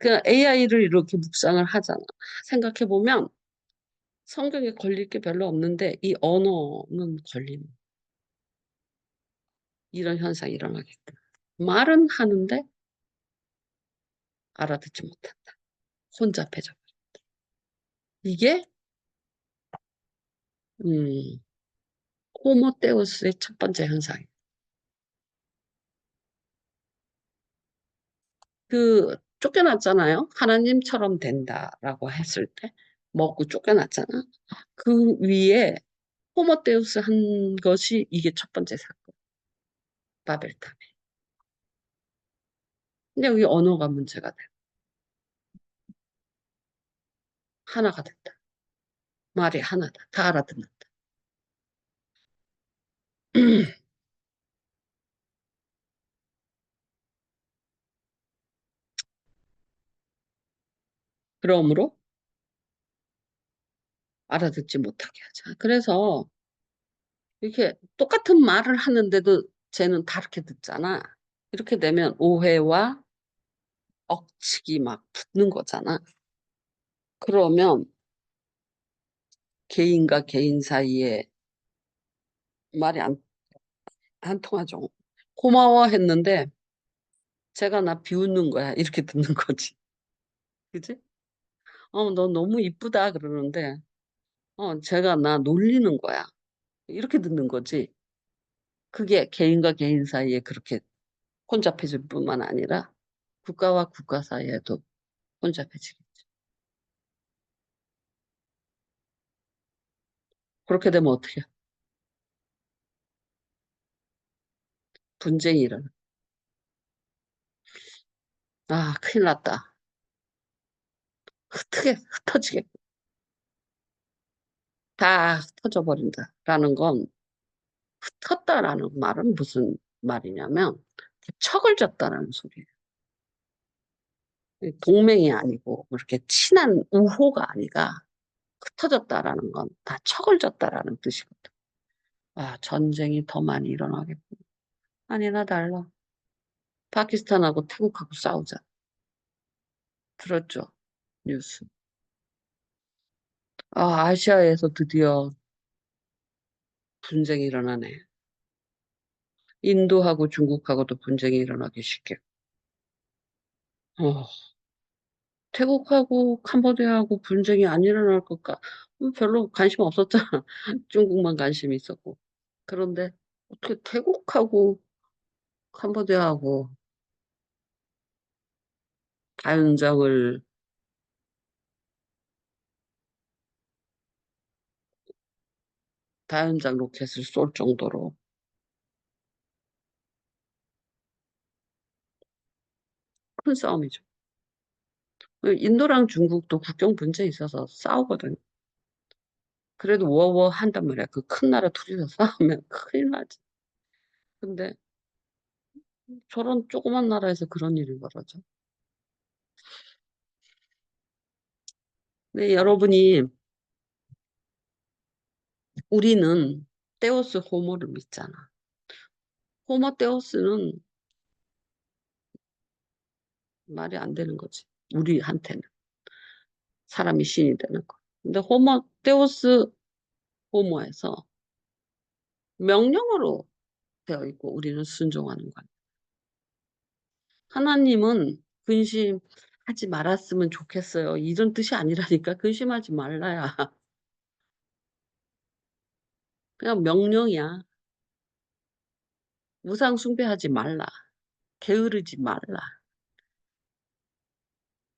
그 AI를 이렇게 묵상을 하잖아. 생각해보면 성경에 걸릴 게 별로 없는데 이 언어는 걸리는 이런 현상이 일어나게끔. 말은 하는데 알아듣지 못한다. 혼잡해져. 이게 음, 호모데우스의 첫 번째 현상이에요. 그 쫓겨났잖아요. 하나님처럼 된다라고 했을 때 먹고 쫓겨났잖아. 그 위에 호모데우스 한 것이 이게 첫 번째 사건. 바벨탑이. 근데 여기 언어가 문제가 돼. 하나가 된다. 말이 하나다. 다 알아듣는다. 그러므로 알아듣지 못하게 하자. 그래서 이렇게 똑같은 말을 하는데도 쟤는 다르게 듣잖아. 이렇게 되면 오해와 억측이 막 붙는 거잖아. 그러면 개인과 개인 사이에 말이 안 통하죠. 고마워 했는데 제가 나 비웃는 거야. 이렇게 듣는 거지. 그지? 너 너무 이쁘다 그러는데 제가 나 놀리는 거야. 이렇게 듣는 거지. 그게 개인과 개인 사이에 그렇게 혼잡해질 뿐만 아니라 국가와 국가 사이에도 혼잡해지겠죠. 그렇게 되면 어떻게? 분쟁이 일어나. 아, 큰일 났다. 흩어지게 다 흩어져 버린다라는 건 흩었다라는 말은 무슨 말이냐면 척을 졌다라는 소리예요. 동맹이 아니고 그렇게 친한 우호가 아니라 흩어졌다라는 건 다 척을 졌다라는 뜻이거든. 아, 전쟁이 더 많이 일어나겠고. 아니나 달라. 파키스탄하고 태국하고 싸우자. 들었죠? 뉴스. 아, 아시아에서 드디어 분쟁이 일어나네. 인도하고 중국하고도 분쟁이 일어나기 쉽게. 어, 태국하고 캄보디아하고 분쟁이 안 일어날 것까? 별로 관심 없었잖아. 중국만 관심이 있었고. 그런데 어떻게 태국하고 캄보디아하고 다연장을 다연장 로켓을 쏠 정도로 큰 싸움이죠. 인도랑 중국도 국경 분쟁이 있어서 싸우거든. 그래도 워워 한단 말이야. 그 큰 나라 둘이서 싸우면 큰일 나지. 근데 저런 조그만 나라에서 그런 일이 벌어져. 네, 여러분이 우리는 데우스 호모를 믿잖아. 호모 데우스는 말이 안 되는 거지. 우리한테는 사람이 신이 되는 거. 근데 호모 데우스 호모에서 명령어로 되어 있고 우리는 순종하는 거야. 하나님은 근심하지 말았으면 좋겠어요. 이런 뜻이 아니라니까 근심하지 말라야. 그냥 명령이야. 우상 숭배하지 말라. 게으르지 말라.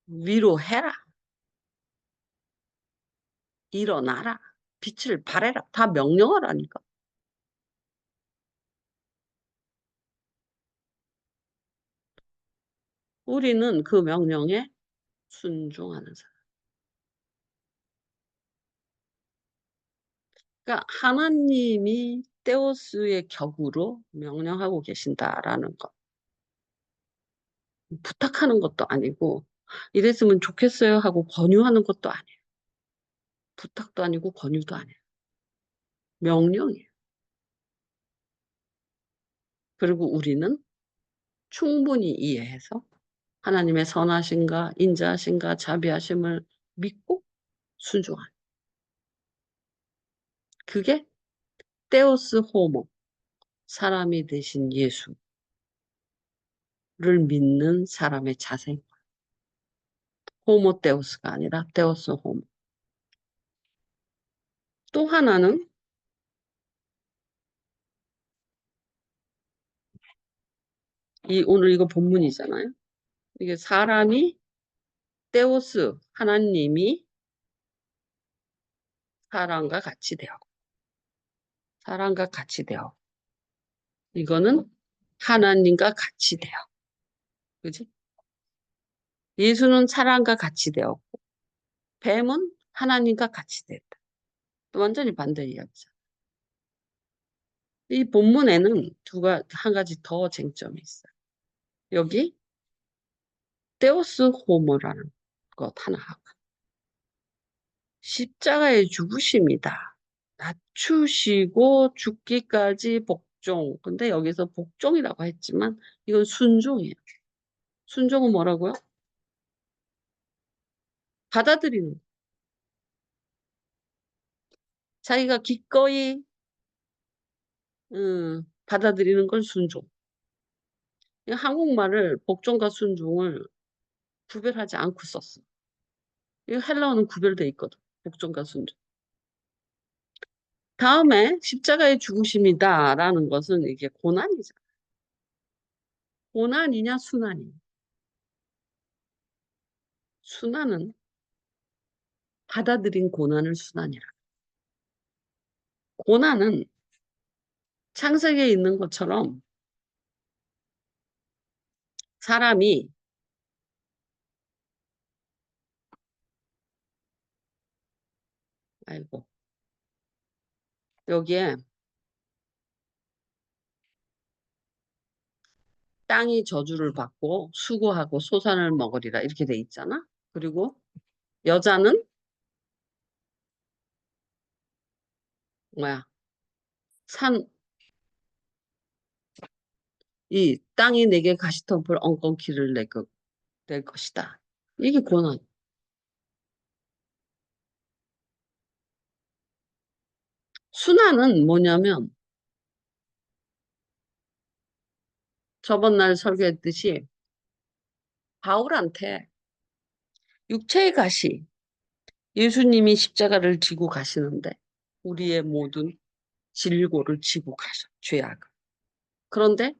위로해라. 일어나라. 빛을 발해라. 다 명령어라니까. 우리는 그 명령에 순종하는 사람. 그러니까 하나님이 데오스의 격으로 명령하고 계신다라는 것. 부탁하는 것도 아니고 이랬으면 좋겠어요 하고 권유하는 것도 아니에요. 부탁도 아니고 권유도 아니에요. 명령이에요. 그리고 우리는 충분히 이해해서 하나님의 선하신가 인자하신가 자비하심을 믿고 순종하는. 그게 테오스 호모, 사람이 되신 예수를 믿는 사람의 자세. 호모 테오스가 아니라 테오스 호모. 또 하나는 오늘 이거 본문이잖아요. 이게 사람이 테오스, 하나님이 사람과 같이 되어. 사람과 같이 되어. 이거는 하나님과 같이 되어. 그지? 예수는 사람과 같이 되었고, 뱀은 하나님과 같이 됐다. 또 완전히 반대 이야기죠. 이 본문에는 한 가지 더 쟁점이 있어요. 여기 테오스 호모라는 것 하나 하고, 십자가의 죽으심이다. 낮추시고 죽기까지 복종. 근데 여기서 복종이라고 했지만 이건 순종이에요. 순종은 뭐라고요? 받아들이는 거. 자기가 기꺼이 받아들이는 걸 순종. 한국말을 복종과 순종을 구별하지 않고 썼어. 이 헬라어는 구별돼 있거든. 복종과 순종. 다음에 십자가의 죽으심이다라는 것은 이게 고난이잖아. 고난이냐 순환이냐. 순환은 받아들인 고난을 순환이라. 고난은 창세기에 있는 것처럼 사람이 아이고 여기에 땅이 저주를 받고 수고하고 소산을 먹으리라 이렇게 돼 있잖아. 그리고 여자는 뭐야? 산 이 땅이 내게 가시덤불 엉겅퀴를 낼 것이다. 이게 고난. 순환은 뭐냐면 저번 날 설교했듯이 바울한테 육체의 가시 예수님이 십자가를 지고 가시는데 우리의 모든 질고를 지고 가셔. 죄악을. 그런데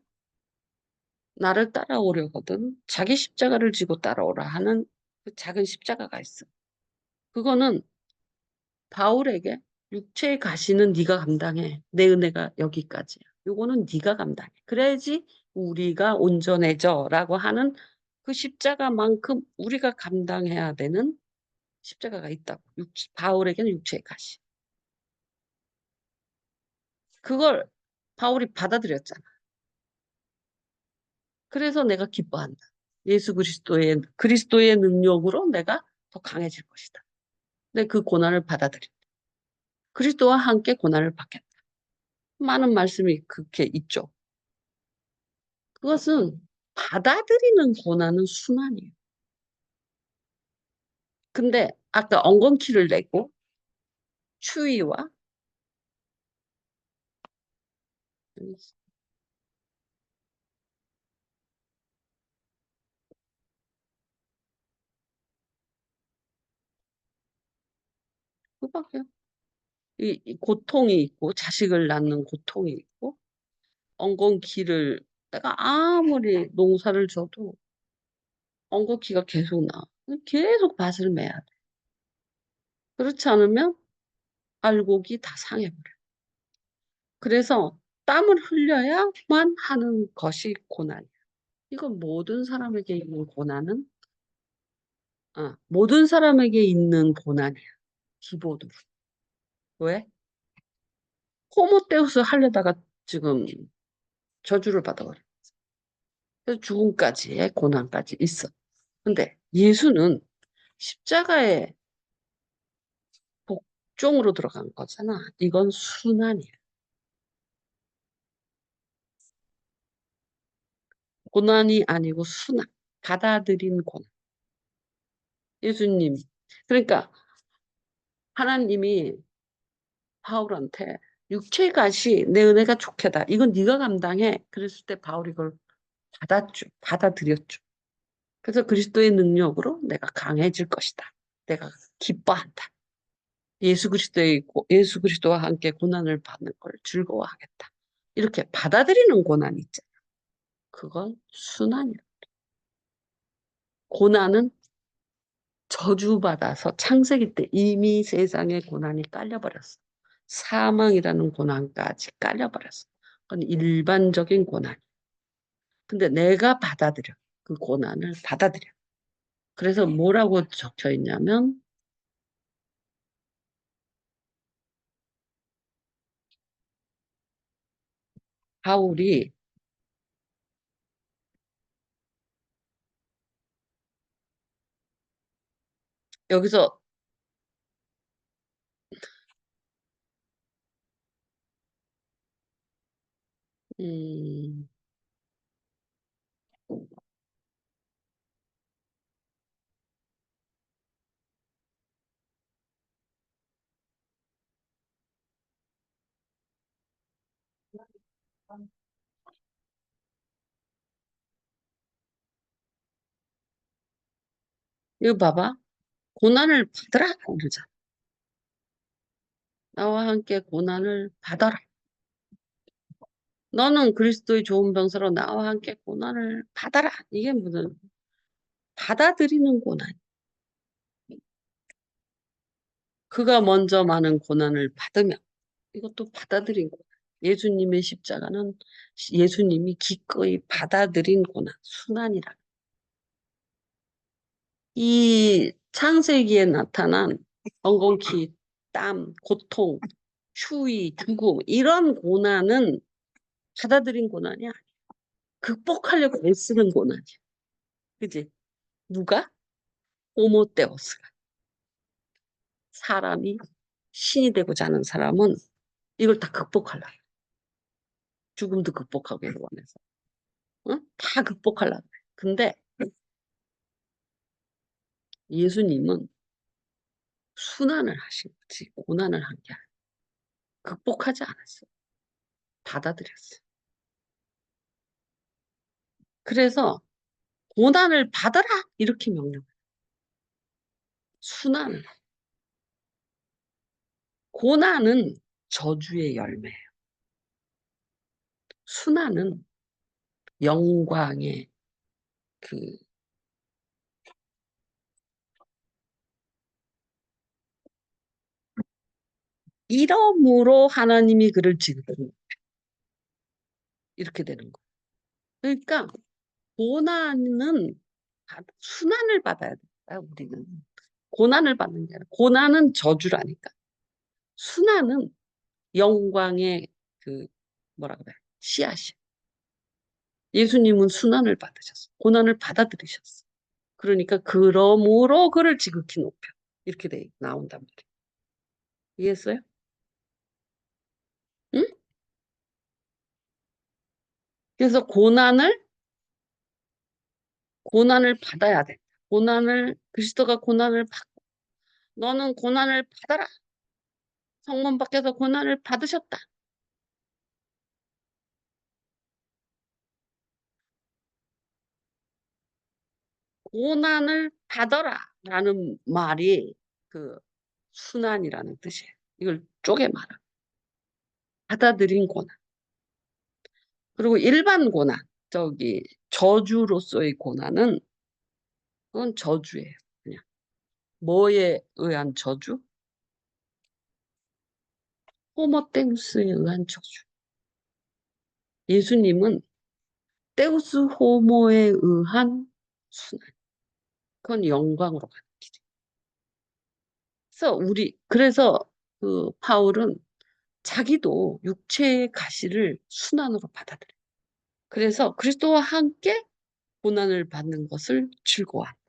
나를 따라오려거든 자기 십자가를 지고 따라오라 하는 그 작은 십자가가 있어. 그거는 바울에게 육체의 가시는 네가 감당해. 내 은혜가 여기까지야. 요거는 네가 감당해. 그래야지 우리가 온전해져라고 하는 그 십자가만큼 우리가 감당해야 되는 십자가가 있다고. 바울에게는 육체의 가시. 그걸 바울이 받아들였잖아. 그래서 내가 기뻐한다. 예수 그리스도의 능력으로 내가 더 강해질 것이다. 근데 그 고난을 받아들인다. 그리스도와 함께 고난을 받겠다. 많은 말씀이 그렇게 있죠. 그것은 받아들이는 고난은 순환이에요. 근데 아까 엉겅퀴를 내고 추위와 그밖에 이 고통이 있고 자식을 낳는 고통이 있고 엉겅퀴를 내가 아무리 농사를 져도 엉겅퀴가 계속 나. 계속 밭을 매야 돼. 그렇지 않으면 알곡이 다 상해버려. 그래서 땀을 흘려야만 하는 것이 고난이야. 이건 모든 사람에게 있는 고난은 모든 사람에게 있는 고난이야. 기본으로. 왜? 호모데우스 하려다가 지금 저주를 받아버려. 그래서 죽음까지의 고난까지 있어. 근데 예수는 십자가의 복종으로 들어간 거잖아. 이건 순환이야. 고난이 아니고 순환. 받아들인 고난. 예수님. 그러니까 하나님이 바울한테 육체의 가시 내 은혜가 족하다. 이건 네가 감당해. 그랬을 때 바울이 이걸 받아들였죠. 그래서 그리스도의 능력으로 내가 강해질 것이다. 내가 기뻐한다. 예수 그리스도와 함께 고난을 받는 걸 즐거워하겠다. 이렇게 받아들이는 고난이 있잖아. 그건 순환이야. 고난은 저주받아서 창세기 때 이미 세상에 고난이 깔려버렸어. 사망이라는 고난까지 깔려버렸어. 그건 일반적인 고난. 근데 내가 받아들여. 그 고난을 받아들여. 그래서 뭐라고 적혀 있냐면, 바울이 여기서, 음, 이거 봐봐. 고난을 받으라. 그러잖아. 나와 함께 고난을 받아라. 너는 그리스도의 좋은 병사로 나와 함께 고난을 받아라. 이게 무슨 받아들이는 고난. 그가 먼저 많은 고난을 받으며 이것도 받아들인 고난. 예수님의 십자가는 예수님이 기꺼이 받아들인 고난, 순환이라. 이 창세기에 나타난 엉겅퀴, 땀, 고통, 추위, 죽음 이런 고난은 받아들인 고난이 아니야. 극복하려고 애쓰는 고난이야. 그지? 누가? 호모데우스가. 사람이 신이 되고자 하는 사람은 이걸 다 극복하려고. 해. 죽음도 극복하기를 원해서. 응? 다 극복하려고. 해. 근데 예수님은 순환을 하신 거지. 고난을 한 게 아니야. 극복하지 않았어. 받아들였어. 그래서 고난을 받아라! 이렇게 명령. 순환. 고난은 저주의 열매예요. 순환은 영광의 그 이러므로 하나님이 그를 지금 이렇게 되는 거예요. 그러니까 고난은 순환을 받아야 된다. 우리는 고난을 받는 게 아니라 고난은 저주라니까. 순환은 영광의 그 뭐라 그래 씨앗이. 예수님은 순환을 받으셨어. 고난을 받아들이셨어. 그러니까 그러므로 그를 지극히 높여 이렇게 돼 나온단 말이에요. 이해했어요? 응? 그래서 고난을 받아야 돼. 그리스도가 고난을 받고 너는 고난을 받아라. 성문 밖에서 고난을 받으셨다. 고난을 받아라라는 말이 그 순환이라는 뜻이에요. 이걸 쪼개 말아. 받아들인 고난. 그리고 일반 고난, 저기 저주로서의 고난은 그건 저주예요. 그냥 뭐에 의한 저주? 호모데우스에 의한 저주. 예수님은 데우스 호모에 의한 순환. 그건 영광으로 가는 길이에요. 그래서 그 바울은 자기도 육체의 가시를 순환으로 받아들여요. 그래서 그리스도와 함께 고난을 받는 것을 즐거워한다.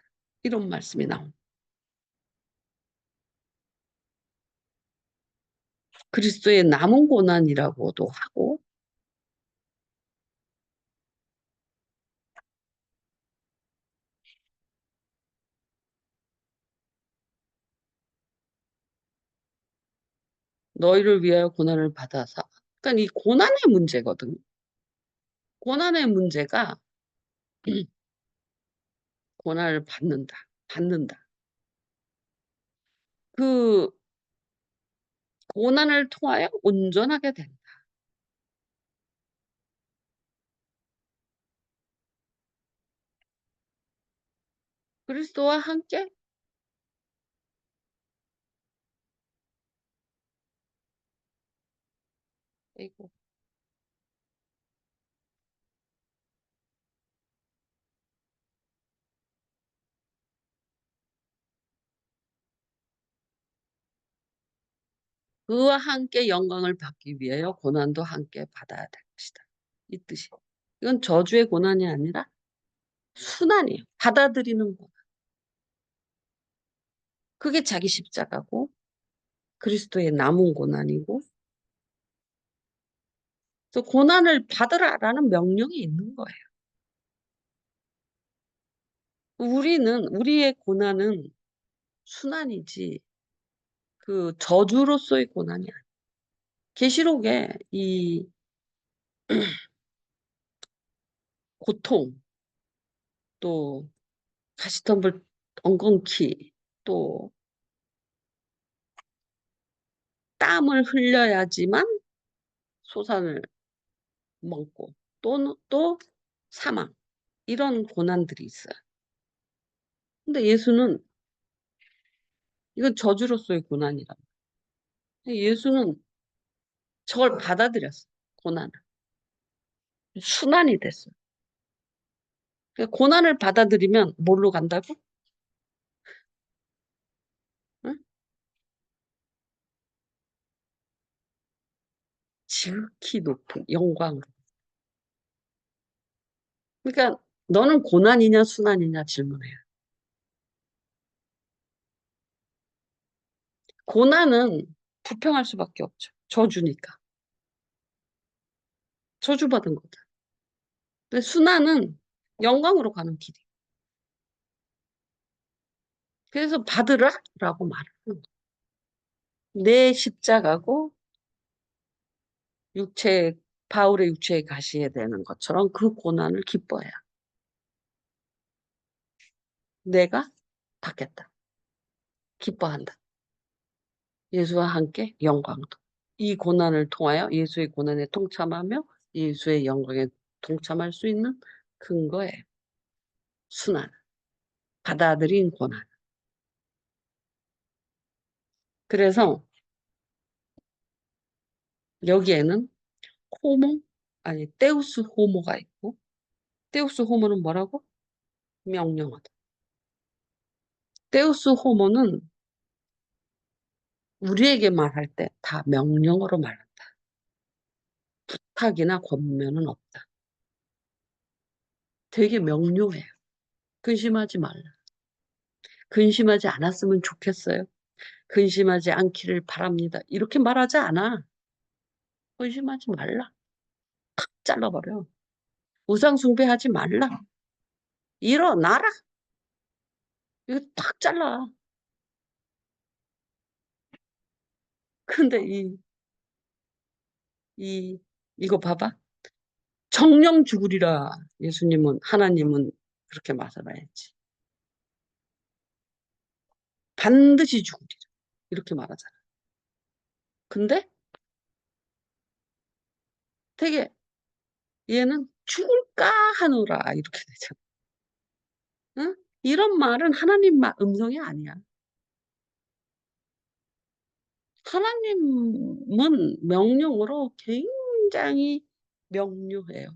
이런 말씀이 나옵니다. 그리스도의 남은 고난이라고도 하고, 너희를 위하여 고난을 받아서. 그러니까 이 고난의 문제거든. 고난의 문제가 고난을 받는다. 받는다. 그 고난을 통하여 온전하게 된다. 그리스도와 함께 아이고, 그와 함께 영광을 받기 위하여 고난도 함께 받아야 될 것이다. 이 뜻이. 이건 저주의 고난이 아니라 순환이에요. 받아들이는 고난. 그게 자기 십자가고 그리스도의 남은 고난이고, 그래서 고난을 받으라라는 명령이 있는 거예요. 우리의 고난은 순환이지 그 저주로서의 고난이 아니에요. 계시록에 이 고통, 또 가시덤불 엉겅퀴, 또 땀을 흘려야지만 소산을 먹고, 또 사망, 이런 고난들이 있어요. 근데 예수는 이건 저주로서의 고난이라. 예수는 저걸 받아들였어요. 고난을. 순환이 됐어요. 그러니까 고난을 받아들이면 뭘로 간다고? 응? 지극히 높은 영광으로. 그러니까 너는 고난이냐 순환이냐 질문해요. 고난은 불평할 수밖에 없죠. 저주니까. 저주받은 거다. 근데 순환은 영광으로 가는 길이. 그래서 받으라라고 말하는 거예요. 내 십자가고 육체, 바울의 육체에 가시게 되는 것처럼 그 고난을 기뻐해야. 내가 받겠다. 기뻐한다. 예수와 함께 영광도. 이 고난을 통하여 예수의 고난에 동참하며 예수의 영광에 동참할 수 있는 근거에 순환, 받아들인 고난. 그래서 여기에는 호모, 아니 데우스 호모가 있고, 데우스 호모는 뭐라고? 명령어다. 데우스 호모는 우리에게 말할 때 다 명령어로 말한다. 부탁이나 권면은 없다. 되게 명료해요. 근심하지 말라. 근심하지 않았으면 좋겠어요. 근심하지 않기를 바랍니다. 이렇게 말하지 않아. 근심하지 말라. 잘라버려. 우상 숭배하지 말라. 일어나라. 이거 탁 잘라. 근데 이, 이거 봐봐. 정령 죽으리라. 예수님은, 하나님은 그렇게 말씀하였지. 반드시 죽으리라. 이렇게 말하잖아. 근데 되게 얘는 죽을까 하노라. 이렇게 되잖아. 응? 이런 말은 하나님 음성이 아니야. 하나님은 명령으로 굉장히 명료해요.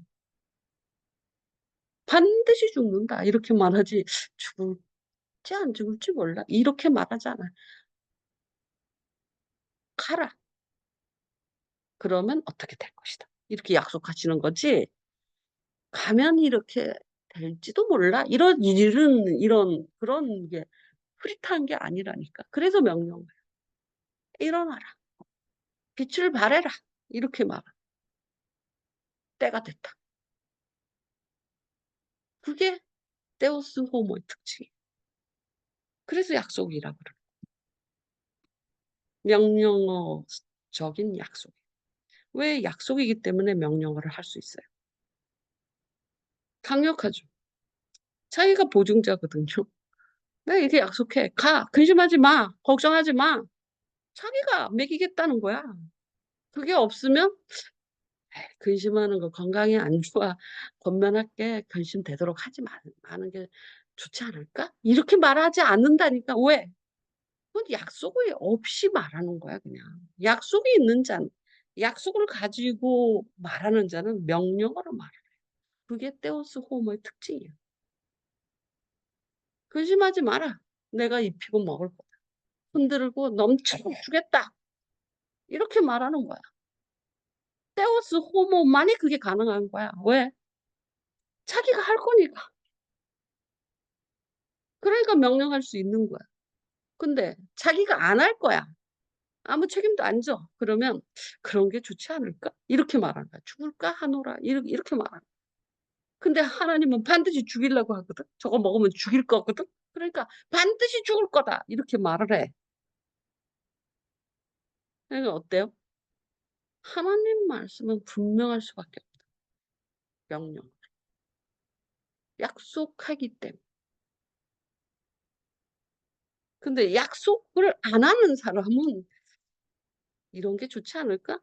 반드시 죽는다. 이렇게 말하지. 죽을지 안 죽을지 몰라. 이렇게 말하잖아. 가라. 그러면 어떻게 될 것이다. 이렇게 약속하시는 거지. 가면 이렇게 될지도 몰라. 이런 그런 게 흐릿한 게 아니라니까. 그래서 명령을. 일어나라. 빛을 발해라. 이렇게 말하. 때가 됐다. 그게 데우스 호모의 특징이에요. 그래서 약속이라고 그래요. 명령어 법적인 약속. 왜 약속이기 때문에 명령어를 할 수 있어요? 강력하죠. 자기가 보증자거든요. 내가 이렇게 약속해. 가. 근심하지 마. 걱정하지 마. 자기가 먹이겠다는 거야. 그게 없으면 근심하는 거 건강에 안 좋아. 권면할게. 근심되도록 하지 마는 게 좋지 않을까? 이렇게 말하지 않는다니까. 왜? 그건 약속이 없이 말하는 거야, 그냥. 약속이 있는 자는, 약속을 가지고 말하는 자는 명령어로 말해. 그게 테오스 호모의 특징이야. 근심하지 마라. 내가 입히고 먹을 거다. 흔들고 넘쳐주겠다. 이렇게 말하는 거야. 테오스 호모만이 그게 가능한 거야. 왜? 자기가 할 거니까. 그러니까 명령할 수 있는 거야. 근데 자기가 안 할 거야. 아무 책임도 안 져. 그러면 그런 게 좋지 않을까? 이렇게 말하는 거야. 죽을까 하노라. 이렇게 말하는 거야. 근데 하나님은 반드시 죽이려고 하거든. 저거 먹으면 죽일 거거든. 그러니까 반드시 죽을 거다. 이렇게 말을 해. 그러니까 어때요? 하나님 말씀은 분명할 수밖에 없다. 명령. 약속하기 때문에. 근데 약속을 안 하는 사람은 이런 게 좋지 않을까?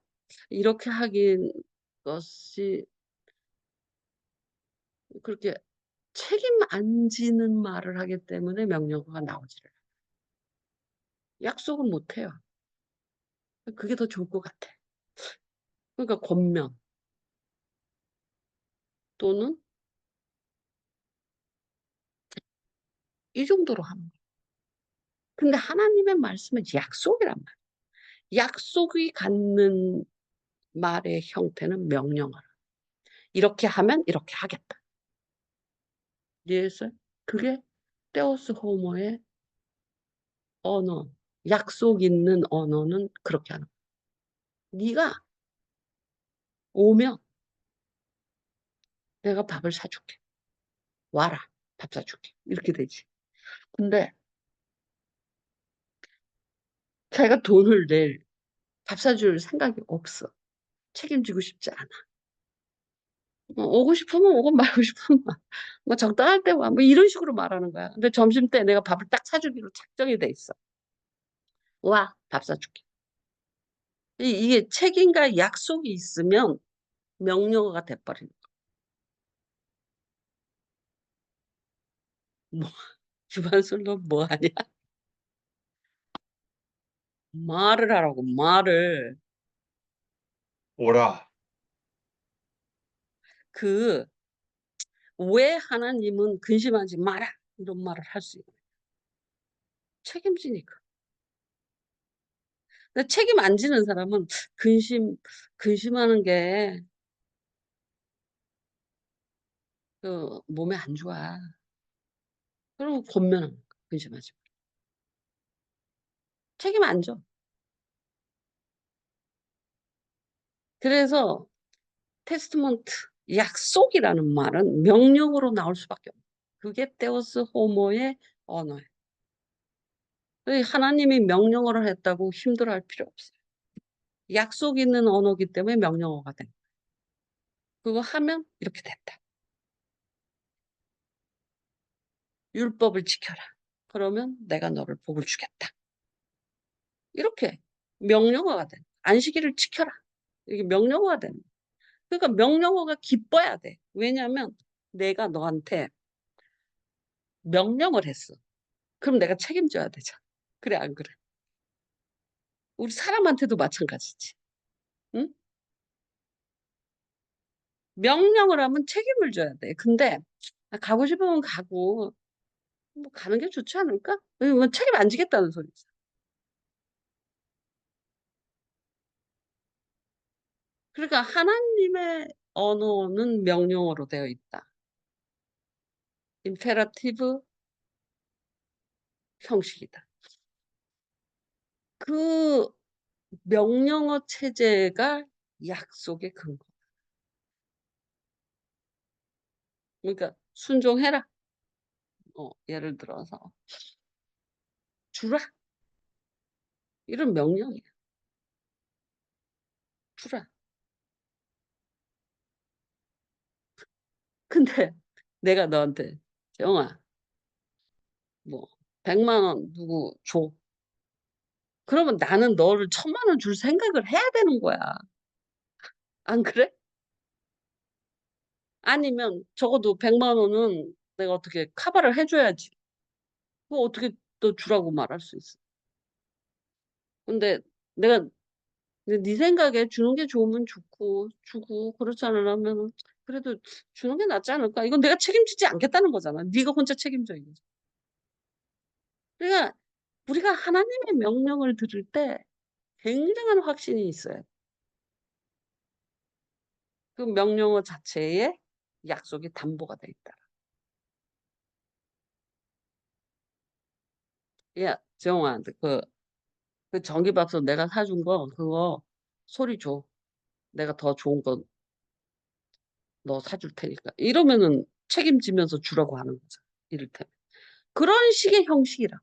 이렇게 하긴 것이 그렇게 책임 안 지는 말을 하기 때문에 명령어가 나오지를 않아요. 약속은 못 해요. 그게 더 좋을 것 같아. 그러니까 권면 또는 이 정도로 하는 거예요. 근데 하나님의 말씀은 약속이란 말이에요. 약속이 갖는 말의 형태는 명령어라. 이렇게 하면 이렇게 하겠다. 이해했어요? 그게 테오스 호모의 언어, 약속 있는 언어는 그렇게 하는 거야. 네가 오면 내가 밥을 사줄게. 와라. 밥 사줄게. 이렇게 되지. 근데 자기가 돈을 낼, 밥 사줄 생각이 없어. 책임지고 싶지 않아. 오고 싶으면 오고 말고 싶으면 뭐 적당할 때 와. 뭐 이런 식으로 말하는 거야. 근데 점심 때 내가 밥을 딱 사주기로 작정이 돼 있어. 와, 밥 사줄게. 이게 책임과 약속이 있으면 명령어가 돼버리는 거야. 뭐, 주반술로 뭐 하냐? 말을 하라고, 말을. 오라. 그, 왜 하나님은 근심하지 마라. 이런 말을 할 수 있는 거야. 책임지니까. 근데 책임 안 지는 사람은 근심하는 게, 몸에 안 좋아. 그리고 권면하는 거야. 근심하지 마. 책임 안 져. 그래서 테스트먼트, 약속이라는 말은 명령으로 나올 수밖에 없어요. 그게 테오스 호모의 언어예요. 하나님이 명령어를 했다고 힘들어할 필요 없어요. 약속 있는 언어기 때문에 명령어가 된 거예요. 그거 하면 이렇게 됐다. 율법을 지켜라. 그러면 내가 너를 복을 주겠다. 이렇게 명령어가 돼. 안식일을 지켜라. 이게 명령어가 되는 거예요. 그러니까 명령어가 기뻐야 돼. 왜냐하면 내가 너한테 명령을 했어. 그럼 내가 책임져야 되잖아. 그래, 안 그래? 우리 사람한테도 마찬가지지. 응? 명령을 하면 책임을 져야 돼. 근데 가고 싶으면 가고 뭐 가는 게 좋지 않을까? 뭐 책임 안 지겠다는 소리지. 그러니까 하나님의 언어는 명령어로 되어 있다. 임페라티브 형식이다. 그 명령어 체제가 약속의 근거. 그러니까 순종해라. 예를 들어서 주라. 이런 명령이야. 주라. 근데 내가 너한테 영아 뭐 100만 원 누구 줘. 그러면 나는 너를 1000만 원 줄 생각을 해야 되는 거야. 안 그래? 아니면 적어도 100만 원은 내가 어떻게 커버를 해줘야지. 그거 어떻게 또 주라고 말할 수 있어. 근데 내가 네 생각에 주는 게 좋으면 좋고 주고 그렇지 않으면 그래도 주는 게 낫지 않을까? 이건 내가 책임지지 않겠다는 거잖아. 네가 혼자 책임져 이거지. 그러니까 우리가 하나님의 명령을 들을 때 굉장한 확신이 있어요. 그 명령어 자체에 약속이 담보가 돼 있다. 야, 정아, 그 전기밥솥 내가 사준 거 그거 소리 줘. 내가 더 좋은 거 너 사줄 테니까. 이러면은 책임지면서 주라고 하는 거죠. 이를테면. 그런 식의 형식이라.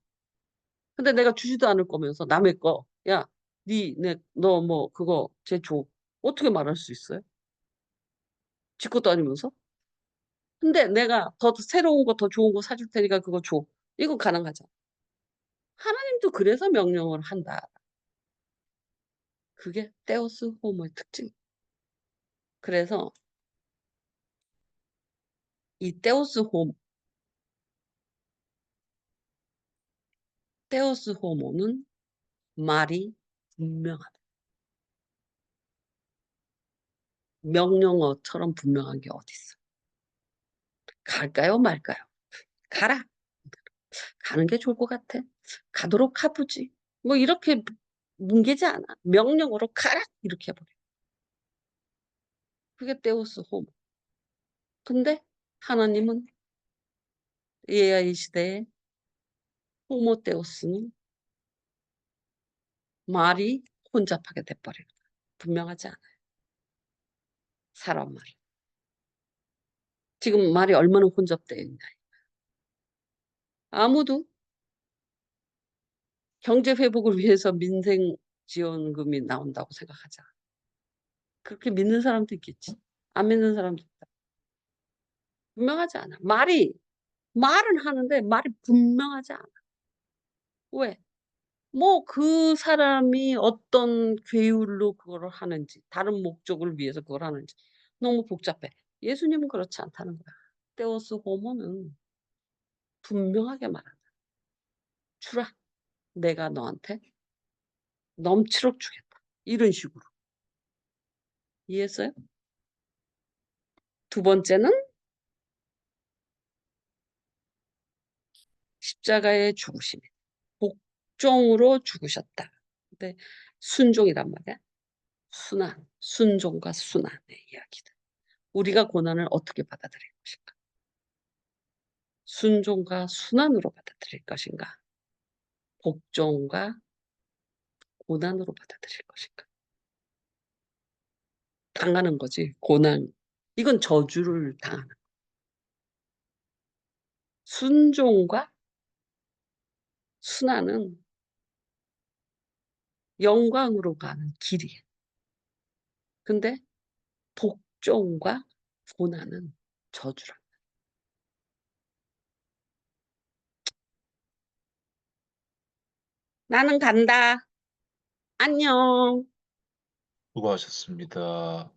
근데 내가 주지도 않을 거면서 남의 거, 야, 너 뭐 그거 쟤 줘. 어떻게 말할 수 있어요? 지 것도 아니면서? 근데 내가 더 새로운 거, 더 좋은 거 사줄 테니까 그거 줘. 이거 가능하잖아. 하나님도 그래서 명령을 한다. 그게 테오스 호모의 특징. 그래서 이 테오스 호모는 말이 분명하다. 명령어처럼 분명한 게 어디 있어? 갈까요, 말까요? 가라. 가는 게 좋을 것 같아. 가도록 하부지. 뭐 이렇게 뭉개지 않아. 명령으로 가라 이렇게 해버려. 그게 테오스 호모. 근데 하나님은 AI 시대에 호모 테오스는 말이 혼잡하게 돼버려요. 분명하지 않아요. 사람 말. 지금 말이 얼마나 혼잡되어 있냐. 아무도 경제 회복을 위해서 민생 지원금이 나온다고 생각하자. 그렇게 믿는 사람도 있겠지. 안 믿는 사람도 있다. 분명하지 않아. 말은 하는데 말이 분명하지 않아. 왜? 뭐 그 사람이 어떤 괴율로 그걸 하는지, 다른 목적을 위해서 그걸 하는지 너무 복잡해. 예수님은 그렇지 않다는 거야. 테오스 호모는 분명하게 말한다. 주라. 내가 너한테 넘치도록 주겠다. 이런 식으로. 이해했어요? 두 번째는 십자가의 죽으심. 복종으로 죽으셨다. 근데 순종이란 말이야. 순종과 순환의 이야기다. 우리가 고난을 어떻게 받아들일 것인가? 순종과 순환으로 받아들일 것인가? 복종과 고난으로 받아들일 것인가? 당하는 거지, 고난. 이건 저주를 당하는. 순종과 순환은 영광으로 가는 길이에요. 근데 복종과 고난은 저주라. 나는 간다. 안녕. 수고하셨습니다.